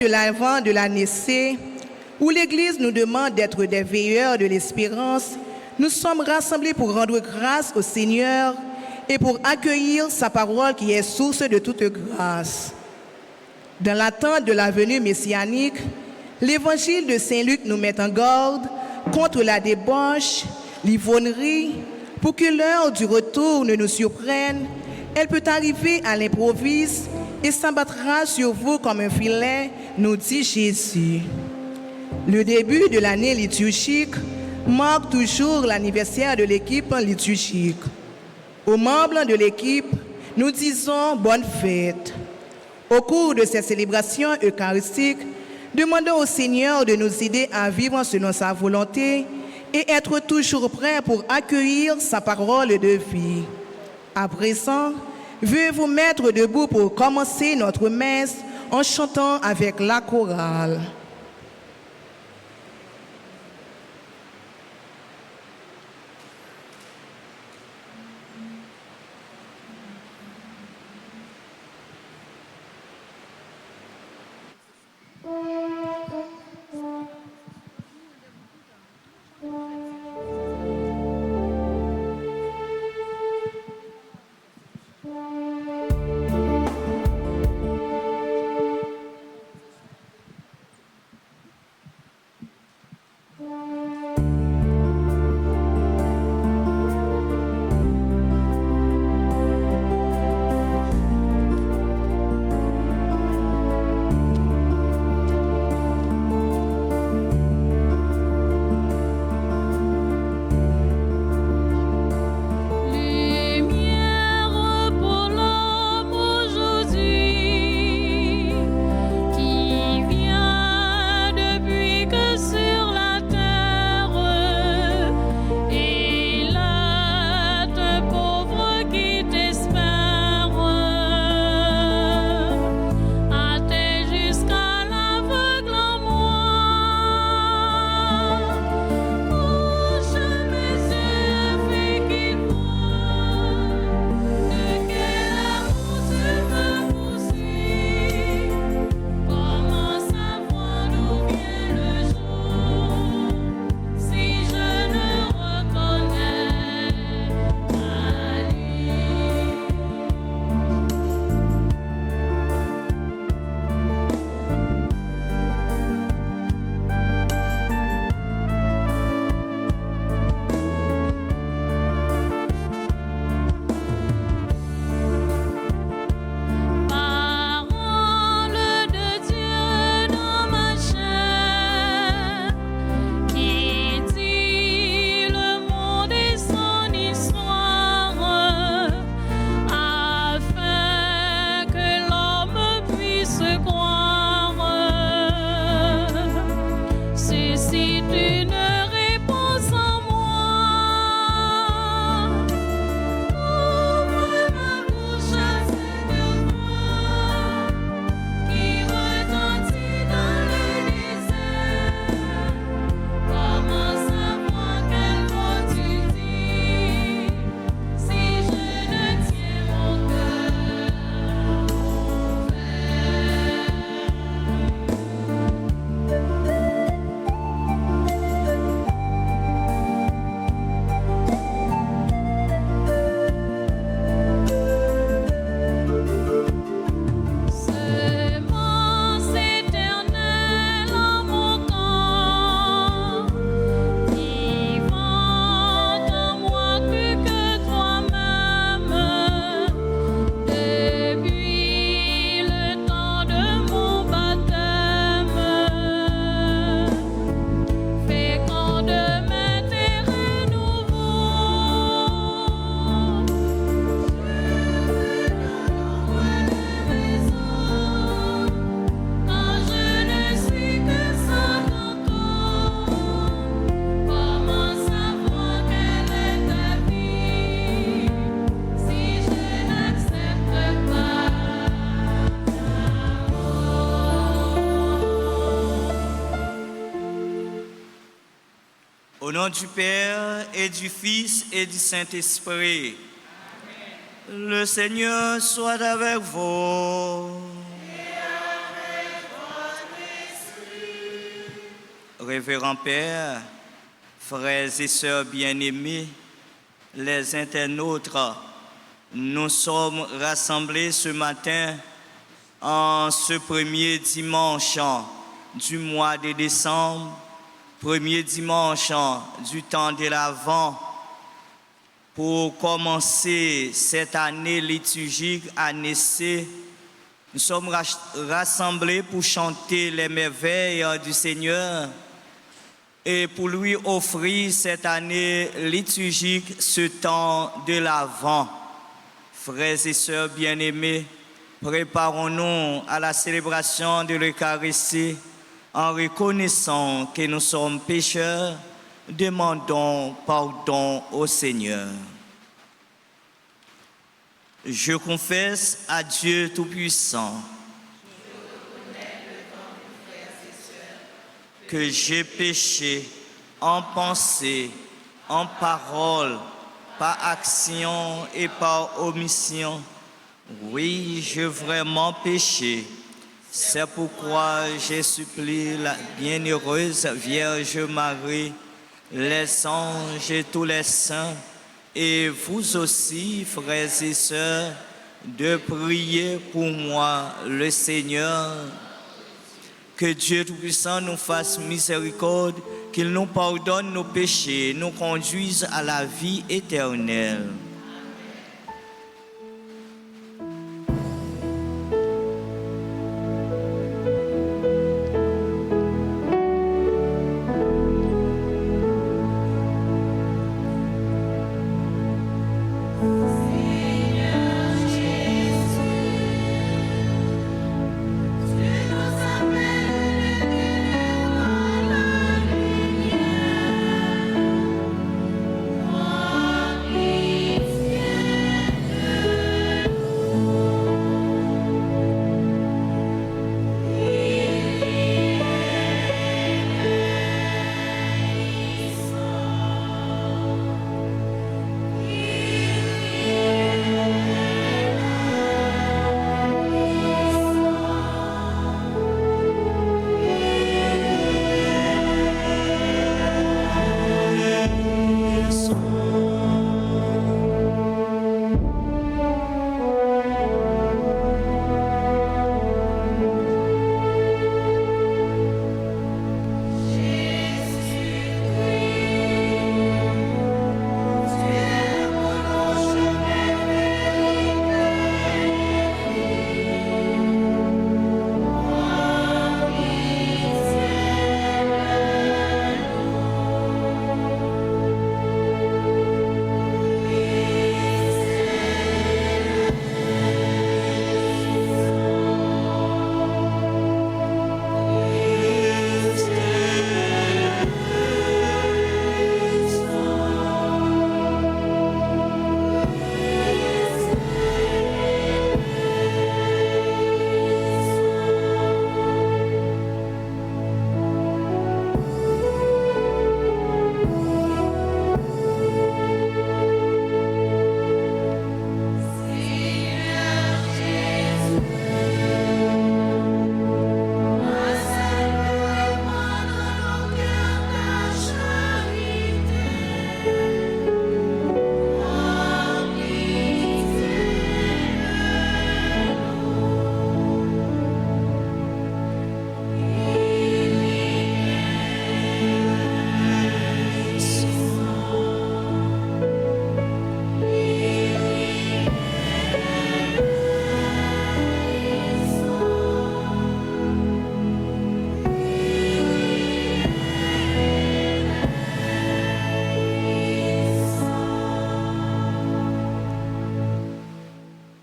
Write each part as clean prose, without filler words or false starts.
de l'avant de l'année C, où l'Église nous demande d'être des veilleurs de l'espérance, nous sommes rassemblés pour rendre grâce au Seigneur et pour accueillir sa parole qui est source de toute grâce. Dans l'attente de la venue messianique, l'Évangile de Saint Luc nous met en garde contre la débauche, l'ivronnerie, pour que l'heure du retour ne nous surprenne. Elle peut arriver à l'improviste et s'abattra sur vous comme un filet, nous dit Jésus. Le début de l'année liturgique marque toujours l'anniversaire de l'équipe liturgique. Aux membres de l'équipe, nous disons bonne fête. Au cours de cette célébration eucharistique, demandons au Seigneur de nous aider à vivre selon sa volonté et être toujours prêts pour accueillir sa parole de vie. À présent, veuillez vous mettre debout pour commencer notre messe en chantant avec la chorale. Au nom du Père et du Fils et du Saint-Esprit. Amen. Le Seigneur soit avec vous. Et avec votre révérend Père, frères et sœurs bien-aimés, les internautes, nous sommes rassemblés ce matin en ce premier dimanche du mois de décembre, premier dimanche du temps de l'Avent, pour commencer cette année liturgique, année C. Nous sommes rassemblés pour chanter les merveilles du Seigneur et pour lui offrir cette année liturgique ce temps de l'Avent. Frères et sœurs bien-aimés, préparons-nous à la célébration de l'Eucharistie en reconnaissant que nous sommes pécheurs. Demandons pardon au Seigneur. Je confesse à Dieu Tout-Puissant que j'ai péché en pensée, en parole, par action et par omission. Oui, j'ai vraiment péché. C'est pourquoi je supplie la bienheureuse Vierge Marie, les anges et tous les saints, et vous aussi, frères et sœurs, de prier pour moi, le Seigneur. Que Dieu Tout-Puissant nous fasse miséricorde, qu'il nous pardonne nos péchés, nous conduise à la vie éternelle.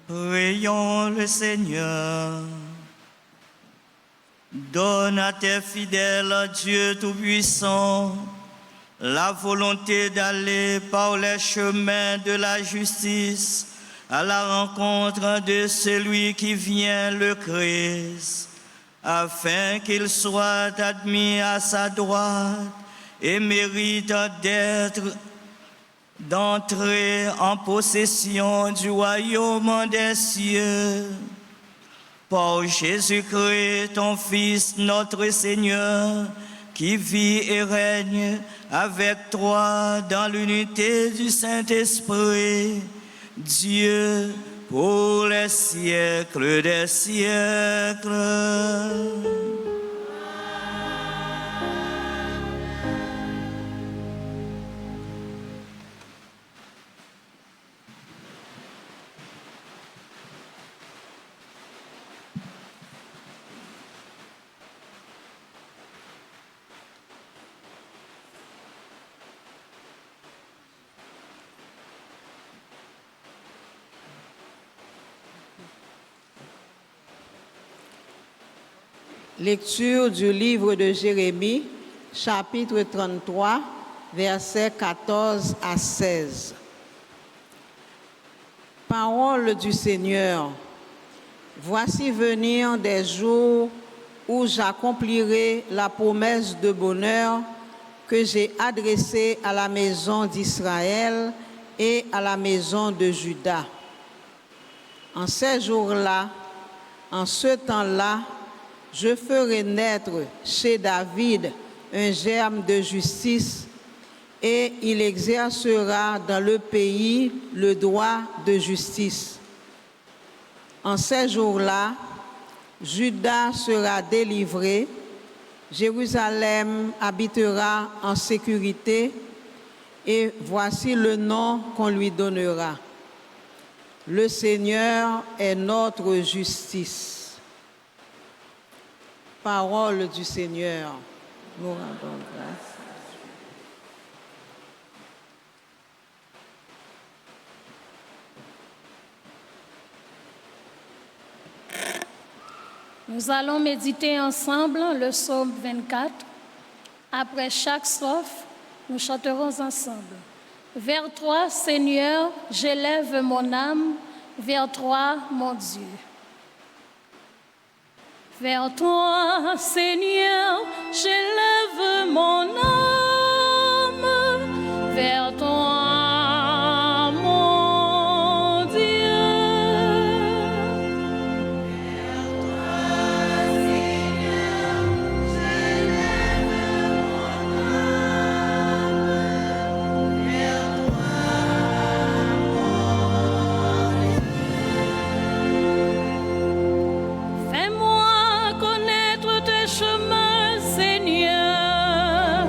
Prions le Seigneur. Donne à tes fidèles, Dieu Tout-Puissant, la volonté d'aller par les chemins de la justice à la rencontre de celui qui vient, le Christ, afin qu'il soit admis à sa droite et mérite d'entrer en possession du royaume des cieux. Par Jésus-Christ, ton Fils, notre Seigneur, qui vit et règne avec toi dans l'unité du Saint-Esprit, Dieu, pour les siècles des siècles. Lecture du livre de Jérémie, chapitre 33, versets 14 à 16. Parole du Seigneur. Voici venir des jours où j'accomplirai la promesse de bonheur que j'ai adressée à la maison d'Israël et à la maison de Juda. En ces jours-là, en ce temps-là, je ferai naître chez David un germe de justice et il exercera dans le pays le droit de justice. En ces jours-là, Juda sera délivré, Jérusalem habitera en sécurité et voici le nom qu'on lui donnera. Le Seigneur est notre justice. Parole du Seigneur. Nous rendons grâce. Nous allons méditer ensemble le psaume 24. Après chaque strophe, nous chanterons ensemble. Vers toi, Seigneur, j'élève mon âme, vers toi, mon Dieu. Vers toi, Seigneur, j'élève mon âme, vers toi, mon Dieu. Vers toi, Seigneur, j'élève mon âme, vers toi, mon Dieu. Fais-moi connaître tes chemins, Seigneur.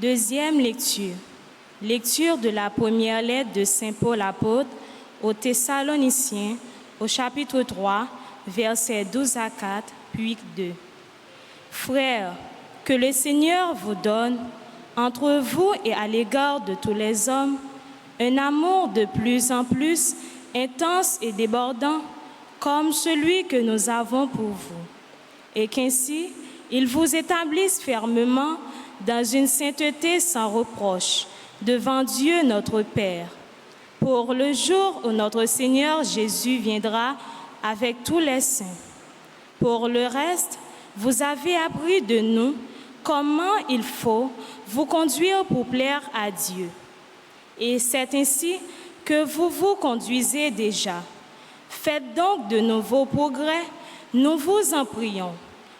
Deuxième lecture. Lecture de la première lettre de Saint Paul apôtre aux Thessaloniciens, au chapitre 3, versets 12 à 4, puis 2. Frères, que le Seigneur vous donne, entre vous et à l'égard de tous les hommes, un amour de plus en plus intense et débordant, comme celui que nous avons pour vous, et qu'ainsi, il vous établisse fermement dans une sainteté sans reproche, devant Dieu notre Père, pour le jour où notre Seigneur Jésus viendra avec tous les saints. Pour le reste, vous avez appris de nous comment il faut vous conduire pour plaire à Dieu. Et c'est ainsi que vous vous conduisez déjà. Faites donc de nouveaux progrès, nous vous en prions.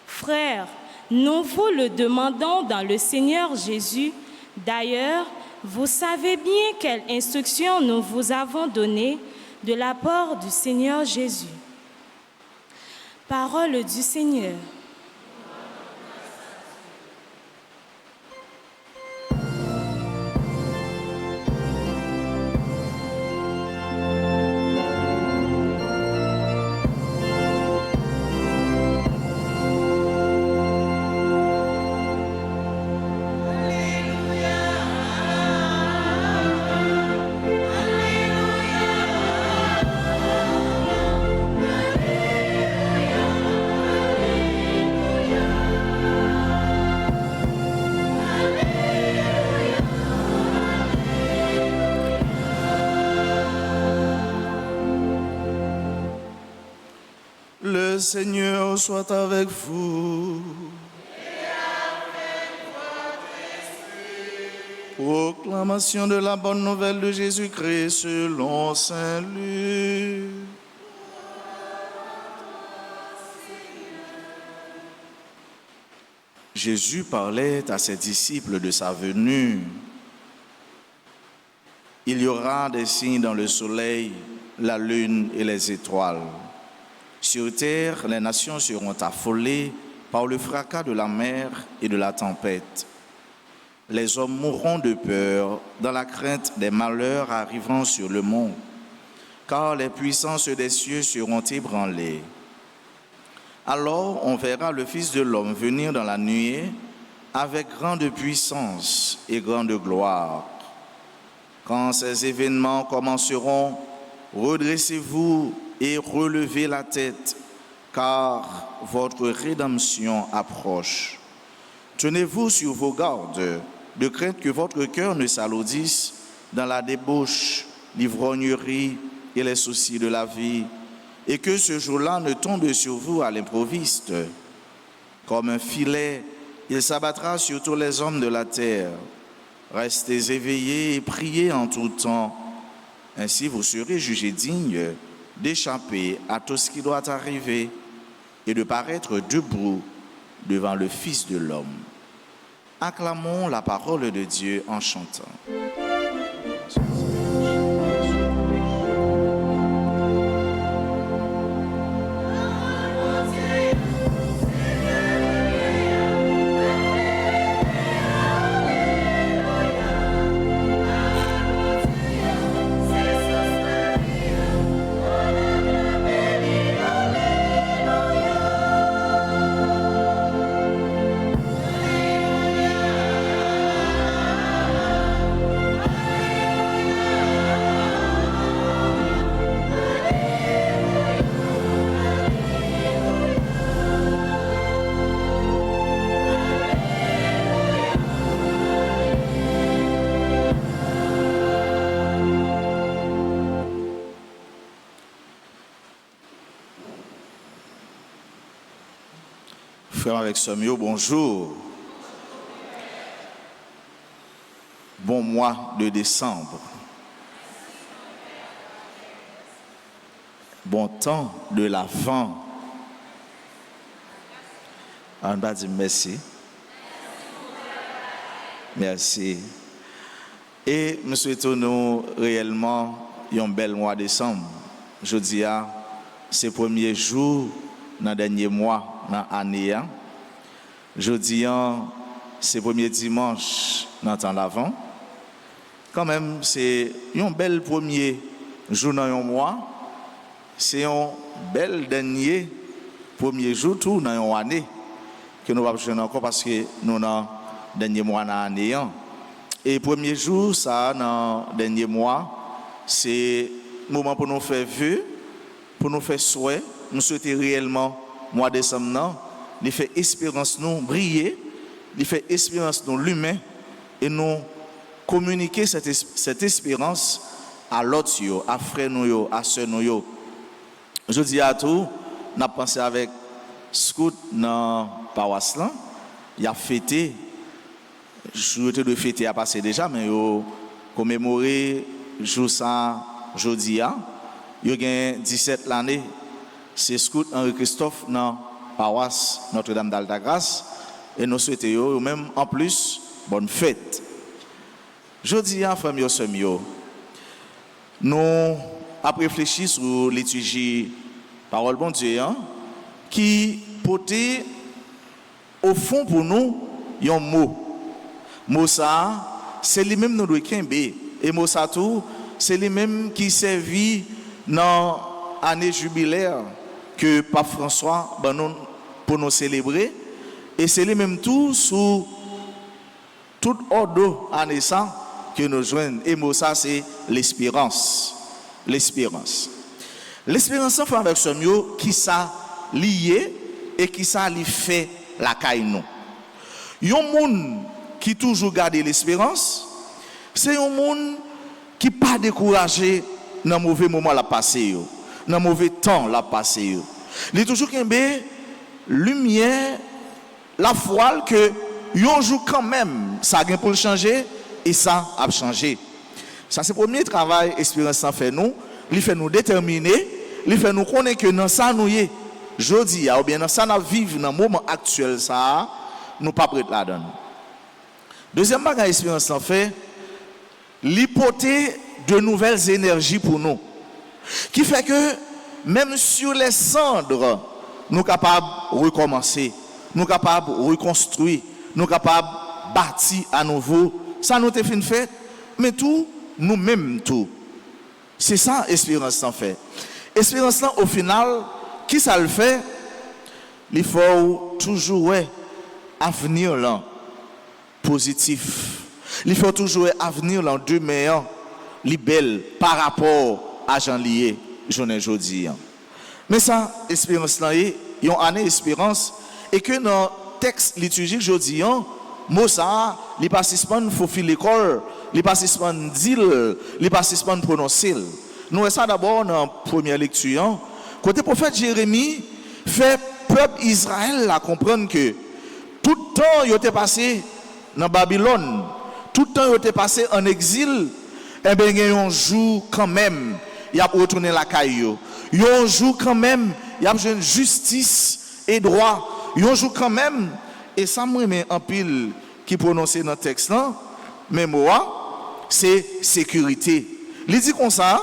Frères, nous vous le demandons dans le Seigneur Jésus. D'ailleurs, vous savez bien quelle instruction nous vous avons donnée de la part du Seigneur Jésus. Parole du Seigneur. Le Seigneur soit avec vous. Proclamation de la bonne nouvelle de Jésus-Christ selon Saint Luc. Jésus parlait à ses disciples de sa venue. Il y aura des signes dans le soleil, la lune et les étoiles. Sur terre, les nations seront affolées par le fracas de la mer et de la tempête. Les hommes mourront de peur dans la crainte des malheurs arrivant sur le monde, car les puissances des cieux seront ébranlées. Alors on verra le Fils de l'homme venir dans la nuée avec grande puissance et grande gloire. Quand ces événements commenceront, redressez-vous et relevez la tête, car votre rédemption approche. Tenez-vous sur vos gardes, de crainte que votre cœur ne s'alourdisse dans la débauche, l'ivrognerie et les soucis de la vie, et que ce jour-là ne tombe sur vous à l'improviste. Comme un filet, il s'abattra sur tous les hommes de la terre. Restez éveillés et priez en tout temps. Ainsi vous serez jugés dignes d'échapper à tout ce qui doit arriver et de paraître debout devant le Fils de l'homme. Acclamons la parole de Dieu en chantant. Frère avec Somio, bonjour. Bon mois de décembre. Bon temps de l'Avent. On va dire merci. Merci. Et nous souhaitons nous réellement un bel mois de décembre. Je dis à ces premiers jours, dans le dernier mois, dans l'année. Je dis c'est premier dimanche dans le temps d'avant. Quand même, c'est un bel premier jour dans un mois. C'est un bel dernier premier jour tout dans une année que nous allons jouer encore parce que nous dans le dernier mois dans l'année. Et premier jour, ça, dans le dernier mois, c'est le moment pour nous faire vœux, pour nous faire souhait. Nous souhaitons réellement, mois de décembre, il fait espérance nous briller, il fait espérance nous l'humain et nous communiquer cette espérance à l'autre, à frère nous, à soeur nous. Je dis à tout, nous avons pensé avec Scout dans la paroisse, il a fêté, je de fêter à passer déjà, mais il a commémoré jour ça, jeudi, il y a 17 l'année, c'est Scout Henri Christophe dans la paroisse Notre-Dame d'Altagrace, et nous souhaitons même en plus, bonne fête. Jeudi, frères et sœurs, nous avons réfléchi sur l'étude parole bon Dieu qui portait au fond pour nous un mot. Mot ça, c'est lui-même nous doit kembe et mot ça tout, c'est lui-même qui servit dans l'année jubilaire que Pape François pour nous célébrer et c'est lui-même tout sous tout ordre année ça que nous joignons. Et mot ça c'est l'espérance. L'espérance. L'espérance enfin avec ce mot qui ça lié et qui ça lui fait la caille nous. Yon monde qui toujours garde l'espérance, c'est un monde qui pas découragé dans mauvais moment la passé dans mauvais temps la passé. Il est toujours qu'un lumière la foi que yon jour quand même ça gain pour le changer et ça a changé. Ça c'est le premier travail espérance ça fait nous, il fait nous déterminer, il fait nous connaître que dans ça nous y jodi ou bien dans ça nous vivre dans le moment actuel ça nous pas prêt là-dedans. Deuxième bagage espérance ça fait l'hypothèse de nouvelles énergies pour nous qui fait que même sur les cendres nous capables de recommencer, nous capables de reconstruire, nous capables de bâtir à nouveau. Ça nous fait une fête, mais tout, nous-mêmes tout. C'est ça l'espérance en fait. Espérance au final, qui ça le fait? Il faut toujours avenir là positif. Il faut toujours avenir là de meilleur, belle par rapport à Jean lié, j'en ai aujourd'hui. Mais ça, espérance là, il y a une année espérance et que dans le texte liturgique aujourd'hui, mot ça, les participants faut filer l'école, les participants disent, les participants prononcer. Nous ça d'abord dans la première lecture. Côté prophète Jérémie fait peuple Israël la comprendre que tout le temps il était passé dans Babylone, tout le temps il était passé en exil, et bien il y a un jour quand même, il a retourné la caillou. Il y a un jour quand même, il y a besoin de justice et droit. Il y a un jour quand même. Et ça me met en pile qui prononce dans le texte là, mais moi, c'est sécurité. Il dit comme ça,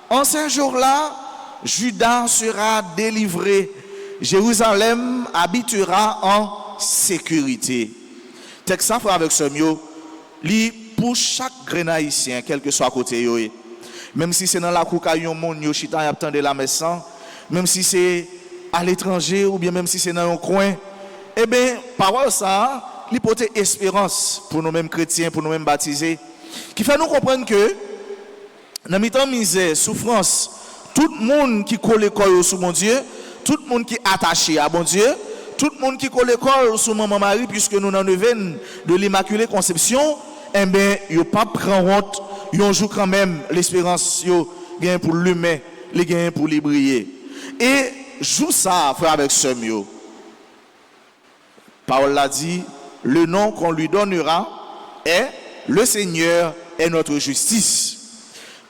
en ce jour-là, Juda sera délivré, Jérusalem habitera en sécurité. Texte ça avec ce mot, pour chaque Haïtien, quel que soit côté même si c'est dans la cour qu'il y a un monde qui chita y attend de la messe, même si c'est à l'étranger ou bien même si c'est dans un coin. Eh bien, parole ça, l'hypothèse espérance pour nous-mêmes chrétiens, pour nous-mêmes baptisés, qui fait nous comprendre que, dans le temps misère, souffrance, tout le monde qui colle l'école sous mon Dieu, tout le monde qui est attaché à mon Dieu, tout le monde qui colle l'école sous Maman Marie, puisque nous dans le veine de l'Immaculée Conception, eh bien, il n'y a pas prendre honte, il y a un jour quand même l'espérance, il y a pour l'humain, il y a pour les briller. Et, joue ça, frère, avec ce mieux. Paul l'a dit, le nom qu'on lui donnera est le Seigneur est notre justice.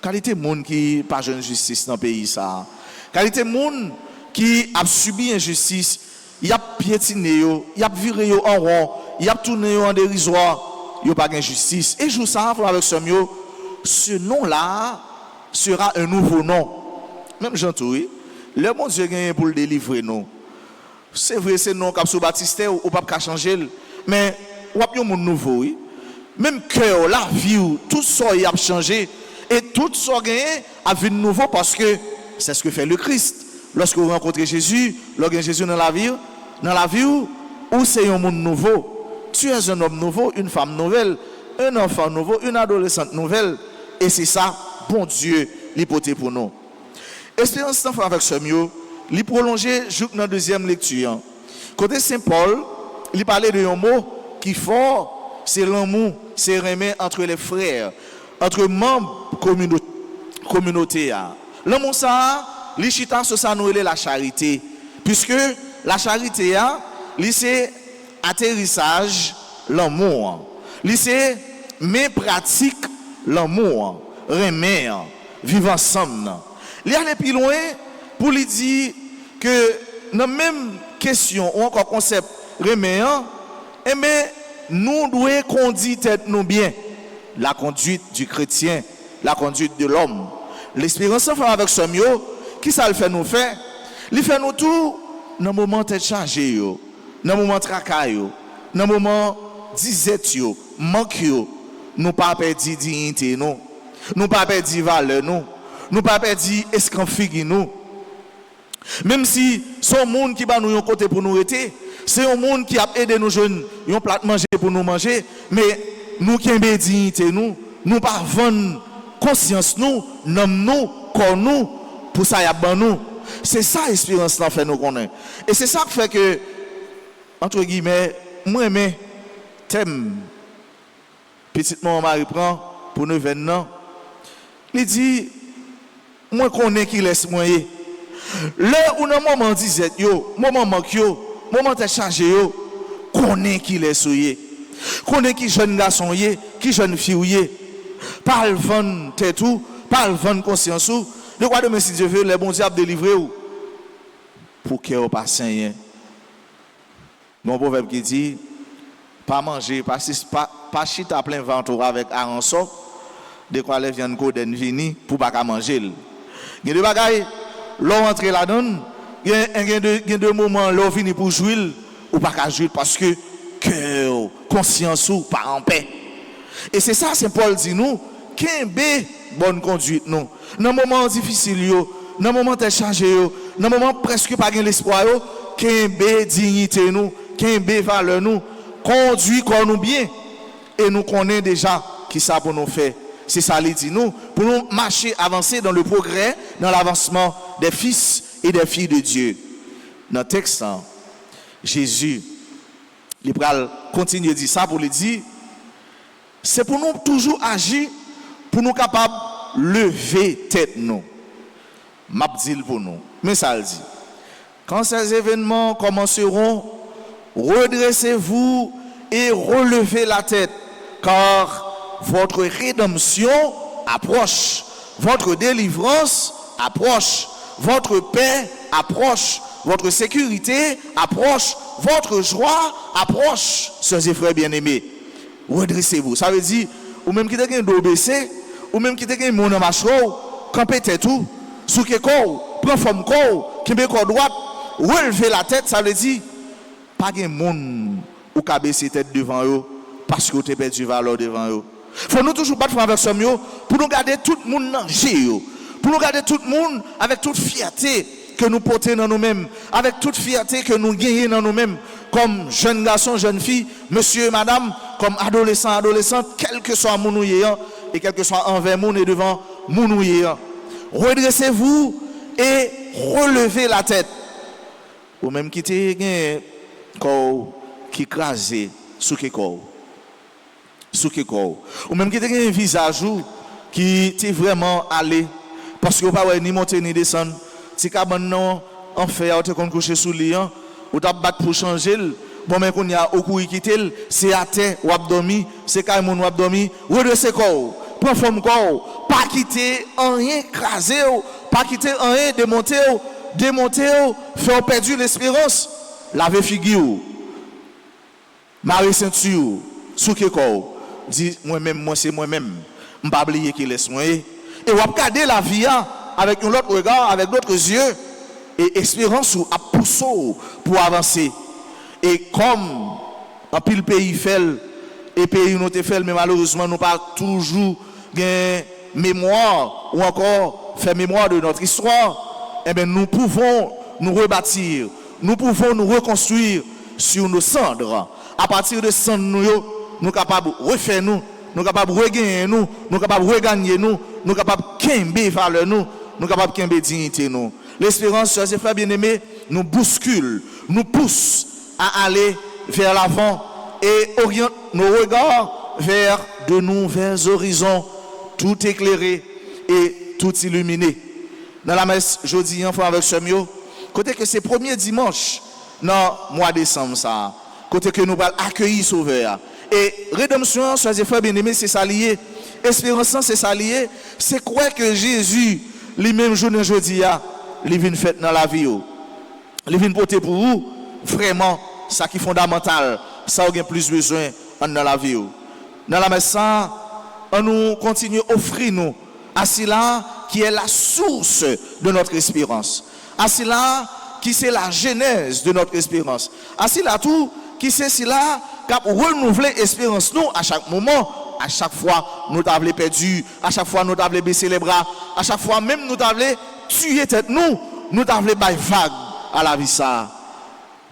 Qualité monde qui pas jeune justice dans le pays ça. Qualité monde qui a subi injustice, il a piétiné il a viré en rond, il a tourné en dérisoire, il a pas d'injustice. Et joue ça avec ce nom là sera un nouveau nom. Même Jean Toué, le bon Dieu gagne pour le délivrer nous. C'est vrai, c'est non cap sous Baptiste ou pas qu'à changer, mais ou a un monde nouveau, oui. Même cœur, la vie, tout ça a changé et tout ça a vu de nouveau parce que c'est ce que fait le Christ. Lorsque vous rencontrez Jésus, lorsque Jésus dans la vie où c'est un monde nouveau. Tu es un homme nouveau, une femme nouvelle, un enfant nouveau, une adolescente nouvelle. Et c'est ça, bon Dieu, l'hypothèse pour nous. Espérance d'enfant avec ce mieux, il prolongé jusqu'à la deuxième lecture. Côté Saint Paul, il parlait de un mot qui est fort, c'est l'amour, c'est aimer entre les frères, entre membres communauté. L'amour ça, l'ishita sur ça nous la charité, puisque la charité c'est atterrissage l'amour, c'est mais pratique l'amour, aimer, vivre ensemble. Il y a plus loin pour lui dire que dans la même question ou encore concept aimer, mais nous devons conduire tête nous bien. La conduite du chrétien, la conduite de l'homme. L'espérance enfin avec ce mieux, qui ça le fait nous faire? Il fait nous tout dans le moment tête chargé, dans le moment tracas, dans le moment disette, manque, nous pas perdre dignité, nous pas perdre valeur, nous pas perdre escanfigue, nous. Même si son monde qui va nous un côté pour nous aider, c'est un monde qui a aidé nous jeunes, un plat de manger pour nous manger, mais nous qui avons dignité, nous pas vendre conscience, nous, nous, corps nous, pour ça y a ban nous. C'est ça l'espérance là fait nous connaître. Et c'est ça qui fait que, entre guillemets, moi mais thème, petite maman Marie prend pour 9 ans, il dit, moi connais qui laisse moi. Là où dans moment disait yo, moment manque yo, moment t'es chargé yo, connais qui laisse yo. Connais qui jeune garçon yé, qui jeune fille yé. Parle vendre tête tout, parle vendre conscience ou. De quoi demain si Dieu veut, les bons diables délivrer ou. Pour que vous pas sain. Mon proverbe qui dit pas manger, pas chita plein ventre avec arançon, de quoi les viandes coden vini pour pas manger. Il y a des bagailles, l'on entre là-dedans, il y a deux moments l'on vini pour jouir ou pas jouir parce que cœur, conscience ou pas en paix. Et c'est ça Saint Paul dit nous, qu'un bonne conduite nous. Dans moment difficile dans moment très chargé dans moment presque pas gain l'espoir qu'un dignité nous, qu'un valeur nous, conduit comme nous bien et nous connaissons déjà qui ça pour nous faire. C'est ça qu'il dit nous, pour nous marcher, avancer dans le progrès, dans l'avancement des fils et des filles de Dieu. Dans le texte, Jésus, il va continuer de dire ça pour lui dire, c'est pour nous toujours agir, pour nous capables de lever tête nous. M'a dit pour nous. Mais ça le dit. Quand ces événements commenceront, redressez-vous et relevez la tête, car votre rédemption approche, votre délivrance approche, votre paix approche, votre sécurité approche, votre joie approche, sœurs et frères bien-aimés. Redressez-vous. Ça veut dire, ou même qui te gagne dos baissé, ou même qui te gagne mon marche, campez tête tout, sous que corps, prends forme corps, qui met corps droite, relevez la tête, ça veut dire, pas de monde ou ka baisser tête devant eux, parce que tu as perdu valeur devant eux. Faut nous toujours battre avec ce mieux pour nous garder tout le monde dans le pour nous garder tout le monde avec toute fierté que nous portons dans nous-mêmes, avec toute fierté que nous gagnons dans nous-mêmes, comme jeunes garçons, jeunes filles, monsieur et madame, comme adolescents, adolescentes, quel que soit mon et quel que soit envers mon et devant mon redressez-vous et relevez la tête. Ou même qui te corps qui crasé sous que corps. Ou même qui te un visage qui t'est vraiment allé parce que pas ni monter ni descendre. Si cabane non en fait ou te kon coucher sous lit ou t'a battre pour changer bon mais qu'on y a au cou quitter c'est à terre ou abdomi c'est quand mon abdomi redresser corps prend forme corps pas quitter rien craser pas quitter rien démonter faire perdre l'espérance laver figure marrer ceinture sous que corps dit moi-même moi c'est moi-même m'pas oublier qui laisse moi et ou regarder la vie avec un autre regard avec d'autres yeux et espérance ou à pousser pour avancer et comme En pile pays fait et pays nous te fait mais malheureusement nous pas toujours gain mémoire ou encore faire mémoire de notre histoire. Eh bien nous pouvons nous rebâtir, nous pouvons nous reconstruire sur nos cendres. À partir de cendres nous capables de refaire nous capables de regagner nous capables de regagner nous capables de kembe valeur nous capables de kembe dignité nous. L'espérance, chers et frères bien-aimés, nous bouscule, nous pousse à aller vers l'avant et oriente nos regards vers de nouveaux horizons, tout éclairé et tout illuminé. Dans la messe, jeudi, enfin avec ce mieux, côté que c'est premier dimanche dans le mois de décembre, ça, côté que nous allons accueillir Sauveur. Et rédemption, chers et frères bien-aimés, c'est ça lié. Espérance, c'est ça lié. C'est quoi que Jésus, lui-même, journée jeudi, il vient faire dans la vie. Il vient porter pour vous, vraiment, ça qui est fondamental. Ça, on a plus besoin dans la vie. Dans la messe, on nous continue à offrir nous à cela qui est la source de notre espérance. À cela qui c'est la genèse de notre espérance. À cela tout qui c'est cela qui a renouvelé l'espérance nous à chaque moment, à chaque fois nous t'avons perdu, à chaque fois nous t'avons baissé les bras, à chaque fois même nous t'avons tué tête nous t'avons bailler vague à la vie ça.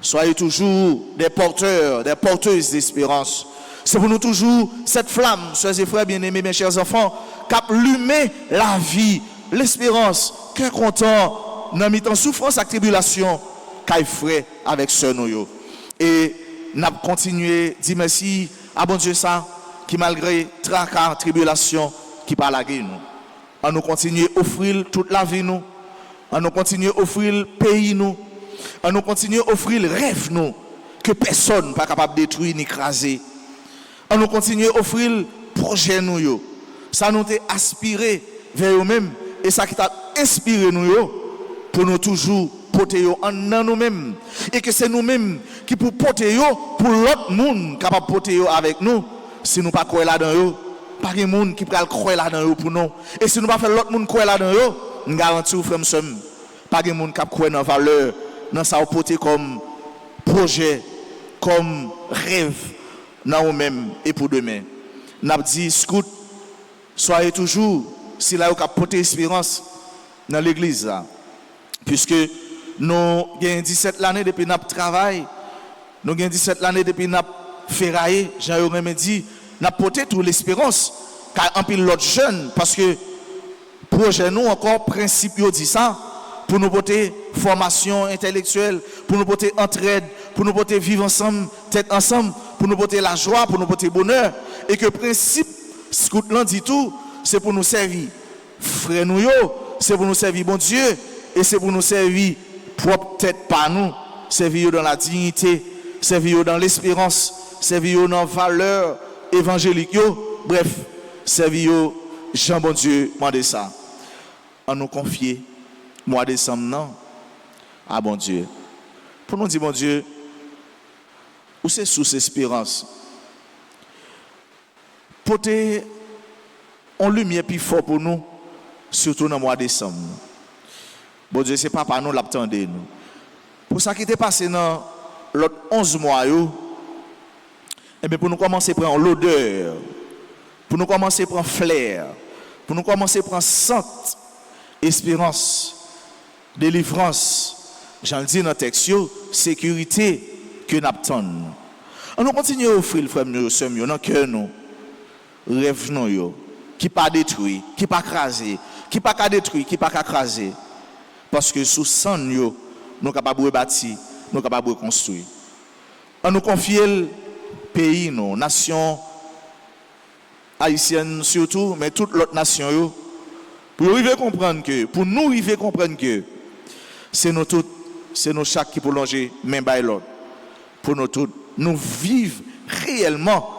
Soyez toujours des porteurs, des porteuses d'espérance. C'est pour nous toujours cette flamme, chers et frères bien-aimés, mes chers enfants, qui a allumé la vie, l'espérance, cœur content, dans mi-temps souffrance et tribulation, qui frais avec ce nous. Et nous avons continué, dit merci à bon Dieu ça, qui malgré tracas, tribulation, qui pas laguer nous. On nous continue à offrir toute la vie nous, on nous continue à offrir le pays nous, on nous continue à offrir le rêve nous, que personne n'est pas capable de détruire ni écraser. On nous continue à offrir le projet nous. Ça nous a aspiré vers nous-mêmes et ça qui t'a inspiré nous pour nous toujours porter en nous-mêmes. Et que c'est nous-mêmes qui pour porter pour l'autre monde capable de porter avec nous. Si nous ne pas croire là-dedans, pas de monde qui peut croire là-dedans pour nous. Et si nous ne pas faire l'autre monde croire là-dedans, nous garantissons frère nous pas de monde qui peut croire dans la valeur, dans ça porter comme projet, comme rêve. Dans nous-mêmes et pour demain. Nous avons dit, scout, soyez toujours, si là vous avez porté espérance dans l'église, puisque nous avons 17 années depuis notre travail, nous avons 17 années depuis notre ferraille, Jean-Yves dit, nous avons porté toute l'espérance, car en pile l'autre jeune, parce que projet nous encore, principe, dit ça, pour nous porter formation intellectuelle, pour nous porter entraide, pour nous porter vivre ensemble, tête ensemble, pour nous porter la joie, pour nous porter bonheur, et que le principe, scout l'en dit tout, c'est pour nous servir. Frère nous, c'est pour nous servir bon Dieu, et c'est pour nous servir propre tête par nous, servir dans la dignité, servir dans l'espérance, servir dans la valeur évangélique, bref, servir Jean bon Dieu, demandez ça. En nous confier, mois de décembre, non, à bon Dieu. Pour nous dire, bon Dieu, où c'est sous espérance? Porter en lumière plus fort pour nous, surtout dans le mois de décembre. Bon Dieu, c'est pas par nous l'attendez nous. Pour ça qui était passé dans l'autre 11 mois, et bien pour nous commencer à prendre l'odeur, pour nous commencer à prendre flair, pour nous commencer à prendre sainte espérance, délivrance, j'en dis dans le texte, sécurité que nous attendons. On continue à offrir le frère nous dans le cœur nous, rêve nous, qui pas détruit, qui pas crasé, qui pas détruit, qui pas crasé. Parce que sous sang nous sommes capables de bâtir, nous sommes capables de construire. On nous confie le pays, nos nations haïtiennes surtout, mais toute l'autre nation, pour nous arriver à comprendre que c'est nous tous, c'est nous chaque qui pour longer main by l'autre. Pour nous tous, nous vivons réellement.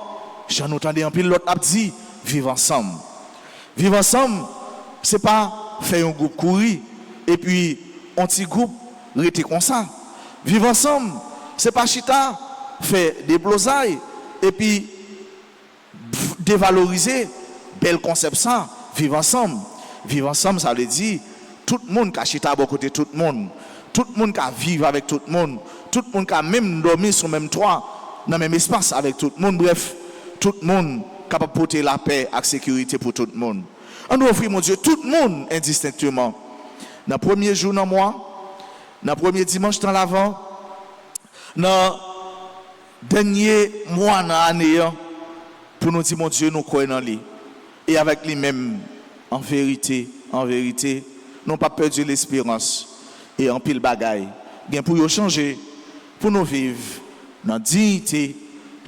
J'en entendais un peu l'autre a dit, vivre ensemble. Vivre ensemble, c'est pas faire un groupe courir et puis un petit groupe rester comme ça. Vivre ensemble, c'est pas chita, faire des blosailles et puis dévaloriser bel concept ça. Vivre ensemble. Vivre ensemble, ça veut dire tout le monde qui a chita à côté tout le monde. Tout le monde qui a vivre avec tout le monde. Tout le monde qui a même dormi sur le même toit. dans le même espace avec tout le monde. Bref, tout le monde capable de porter la paix et la sécurité pour tout le monde. On nous offre, mon Dieu, tout le monde indistinctement. Dans le premier jour, dans le mois, dans le premier dimanche dans l'avant, dans le dernier mois dans l'année, pour nous dire, mon Dieu, nous croyons en lui. Et avec lui-même, en vérité, nous n'avons pas perdu l'espérance. Et en pile bagaille, bien pour nous changer, pour nous vivre dans la dignité,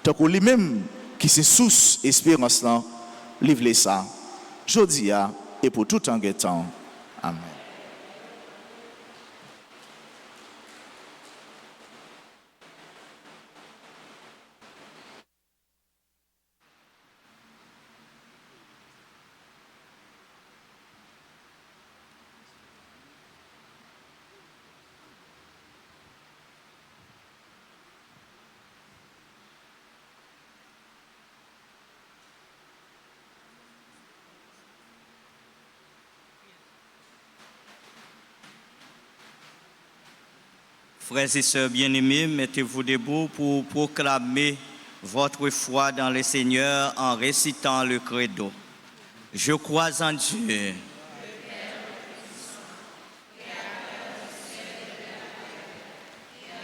tant que lui-même, qui c'est source espérance, livre ça. Jodi et pour tout en temps. Amen. Frères et sœurs bien-aimés, mettez-vous debout pour proclamer votre foi dans le Seigneur en récitant le credo. Je crois en Dieu.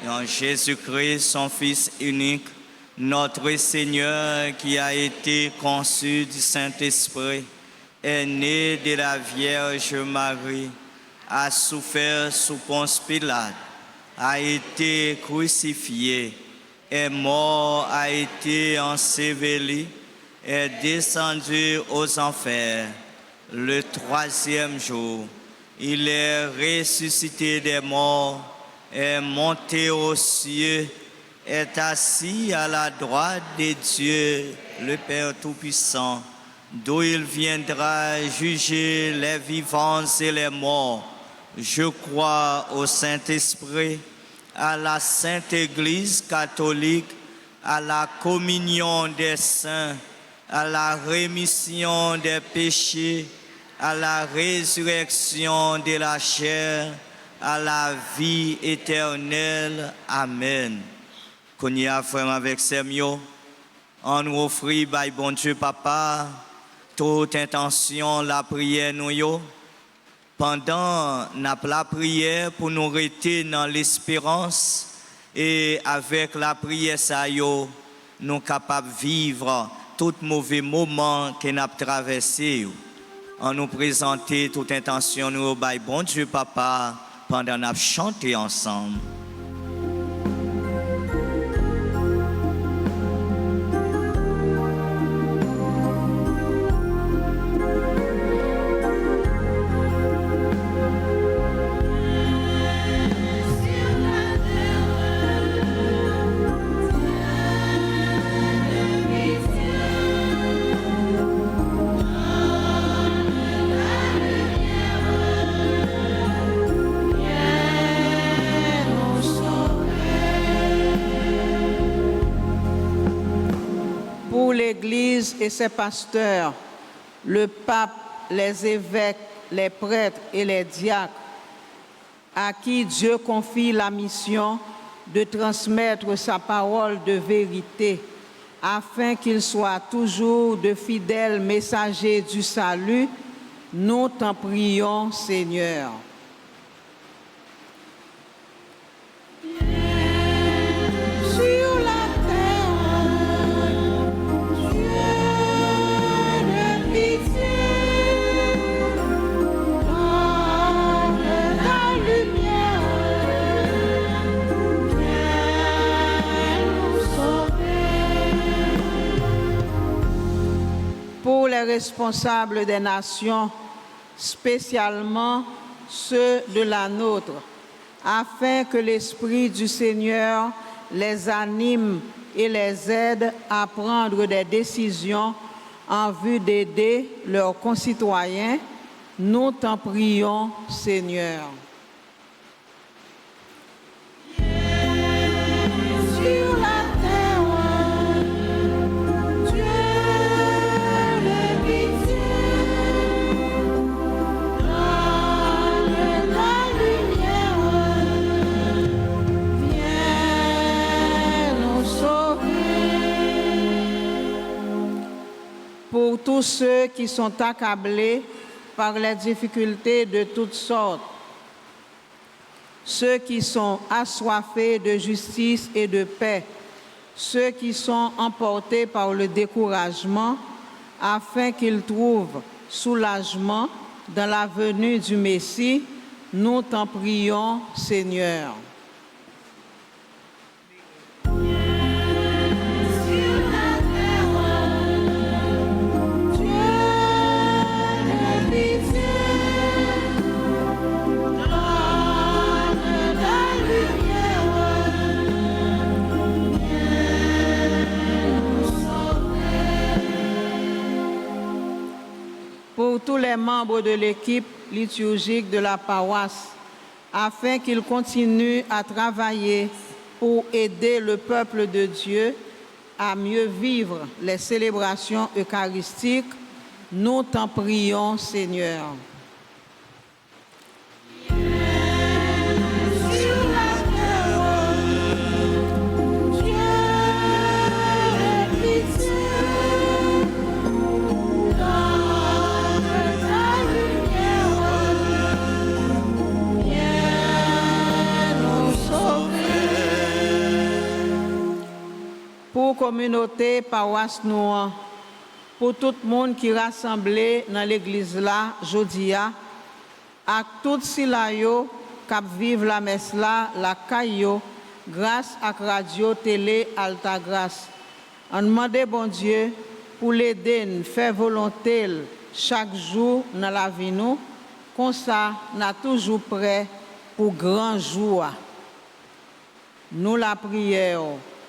Et en Jésus-Christ, son Fils unique, notre Seigneur qui a été conçu du Saint-Esprit, est né de la Vierge Marie, a souffert sous Ponce Pilate, a été crucifié, est mort, a été enseveli, est descendu aux enfers. Le troisième jour, il est ressuscité des morts, est monté aux cieux, est assis à la droite de Dieu, le Père Tout-Puissant, d'où il viendra juger les vivants et les morts. Je crois au Saint-Esprit, à la Sainte Église catholique, à la communion des saints, à la rémission des péchés, à la résurrection de la chair, à la vie éternelle. Amen. Qu'on y a frère avec Semio, on nous offre, by bon Dieu Papa, toute intention, la prière nous yo. Pendant la prière pour nous rester dans l'espérance et avec la prière ça yo, nous capables de vivre tout mauvais moment que nous avons traversé. En nous présenter toute intention nous by bon Dieu Papa pendant nous chanter ensemble. l'Église et ses pasteurs, le pape, les évêques, les prêtres et les diacres, à qui Dieu confie la mission de transmettre sa parole de vérité, afin qu'ils soient toujours de fidèles messagers du salut, nous t'en prions, Seigneur. Pour les responsables des nations, spécialement ceux de la nôtre, afin que l'Esprit du Seigneur les anime et les aide à prendre des décisions en vue d'aider leurs concitoyens, nous t'en prions, Seigneur. Pour tous ceux qui sont accablés par les difficultés de toutes sortes, ceux qui sont assoiffés de justice et de paix, ceux qui sont emportés par le découragement, afin qu'ils trouvent soulagement dans la venue du Messie, nous t'en prions, Seigneur. Pour tous les membres de l'équipe liturgique de la paroisse, afin qu'ils continuent à travailler pour aider le peuple de Dieu à mieux vivre les célébrations eucharistiques, nous t'en prions, Seigneur. Pour communauté paroisse nous, pour tout le monde qui est rassemblé dans l'église là, jodia, à tout si la yo, cap vive la messe là, la caillou, grâce à radio, télé, alta grâce. On demande bon Dieu pour l'aider, faire volonté chaque jour dans la vie nous, comme ça, nous toujours prêt pour grand jour. Nous la prière.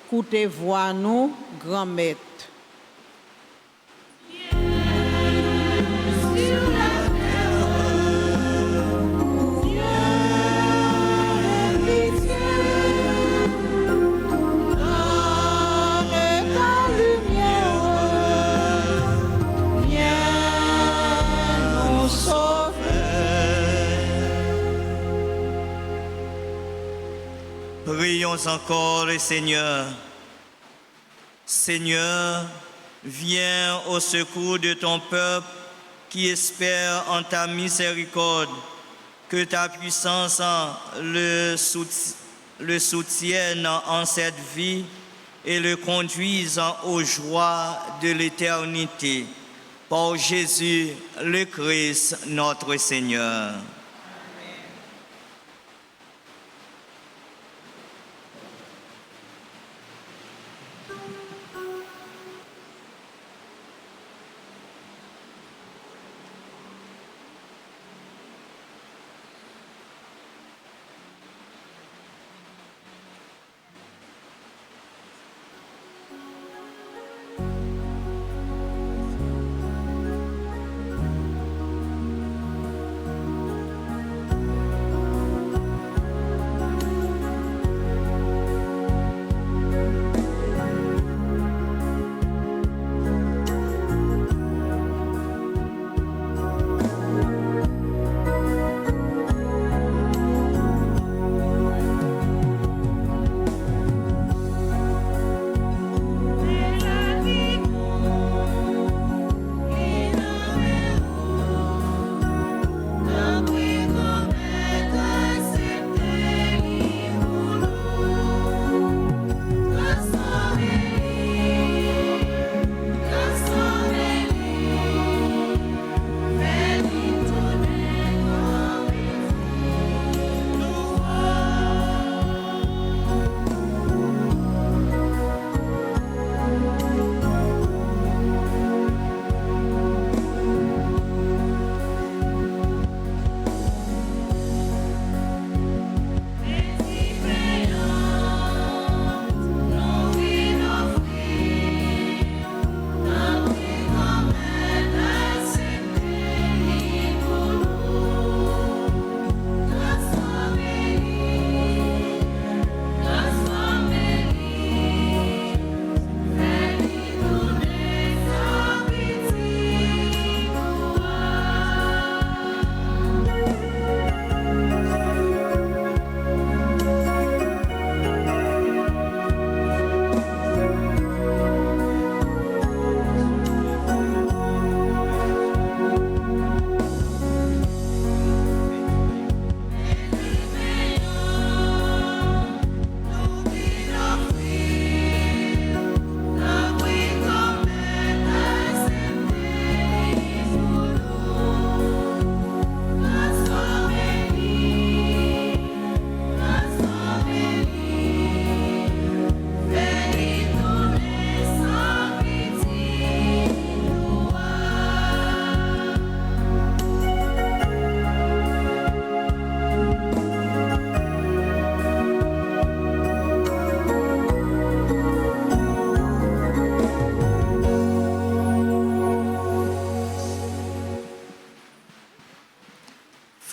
Écoutez, voix nous, grand maître. Prions encore le Seigneur. Seigneur, viens au secours de ton peuple qui espère en ta miséricorde. Que ta puissance le soutienne en cette vie et le conduise aux joies de l'éternité. Par Jésus le Christ, notre Seigneur.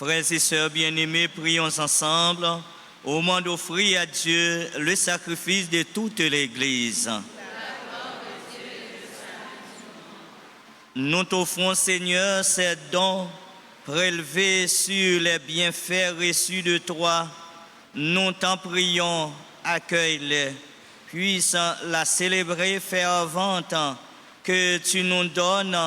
Frères et sœurs bien-aimés, prions ensemble au moment d'offrir à Dieu le sacrifice de toute l'Église. Nous t'offrons, Seigneur, ces dons prélevés sur les bienfaits reçus de toi. Nous t'en prions, accueille-les. Puisse la célébrer fervente que tu nous donnes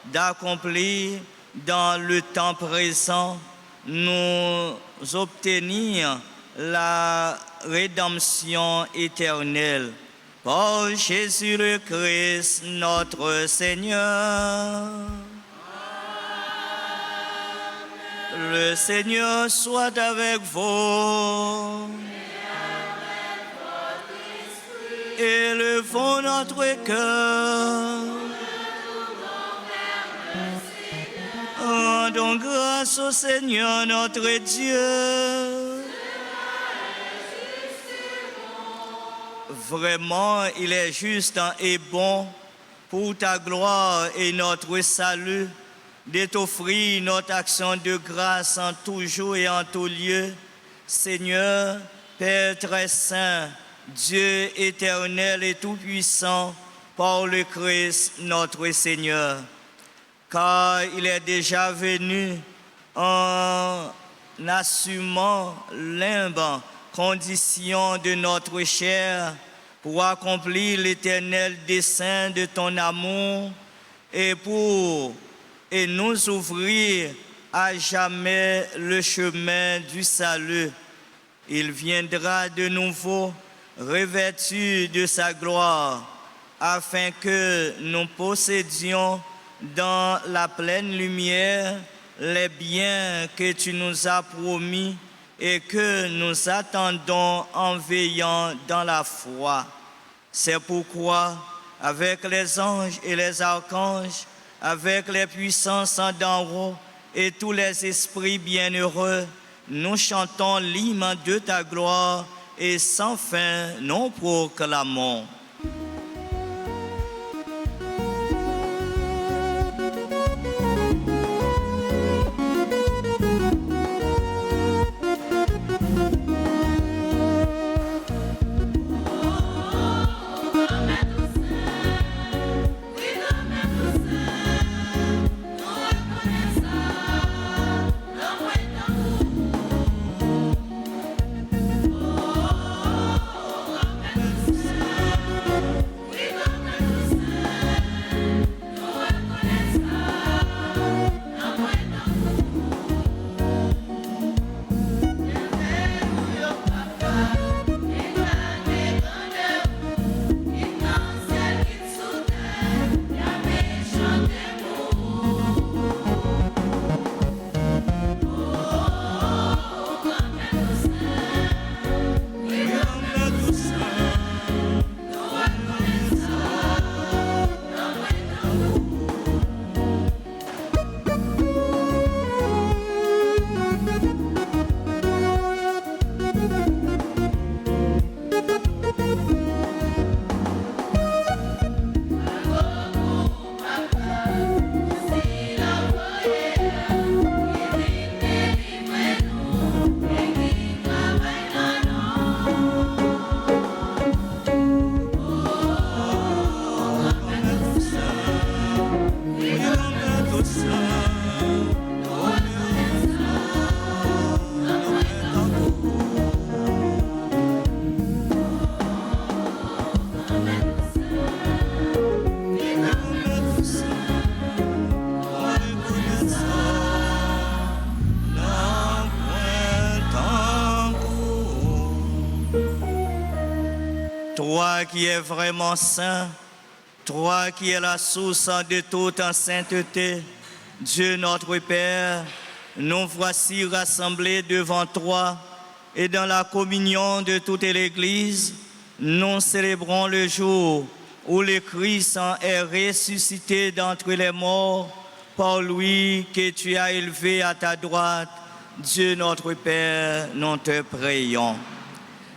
d'accomplir dans le temps présent, nous obtenir la rédemption éternelle. Par Jésus le Christ, notre Seigneur. Le Seigneur soit avec vous. Élevons notre cœur. Rendons grâce au Seigneur notre Dieu. Vraiment, il est juste et bon pour ta gloire et notre salut de t'offrir notre action de grâce en tout jour et en tout lieu. Seigneur, Père très saint, Dieu éternel et tout-puissant, par le Christ notre Seigneur. Car il est déjà venu en assumant l'humble condition de notre chair pour accomplir l'éternel dessein de ton amour et nous ouvrir à jamais le chemin du salut. Il viendra de nouveau revêtu de sa gloire afin que nous possédions dans la pleine lumière les biens que tu nous as promis et que nous attendons en veillant dans la foi. C'est pourquoi, avec les anges et les archanges, avec les puissances d'en haut et tous les esprits bienheureux, nous chantons l'hymne de ta gloire et sans fin nous proclamons. Toi qui es vraiment saint, toi qui es la source de toute sainteté, Dieu notre Père, nous voici rassemblés devant toi et dans la communion de toute l'Église, nous célébrons le jour où le Christ est ressuscité d'entre les morts, par lui que tu as élevé à ta droite. Dieu notre Père, nous te prions.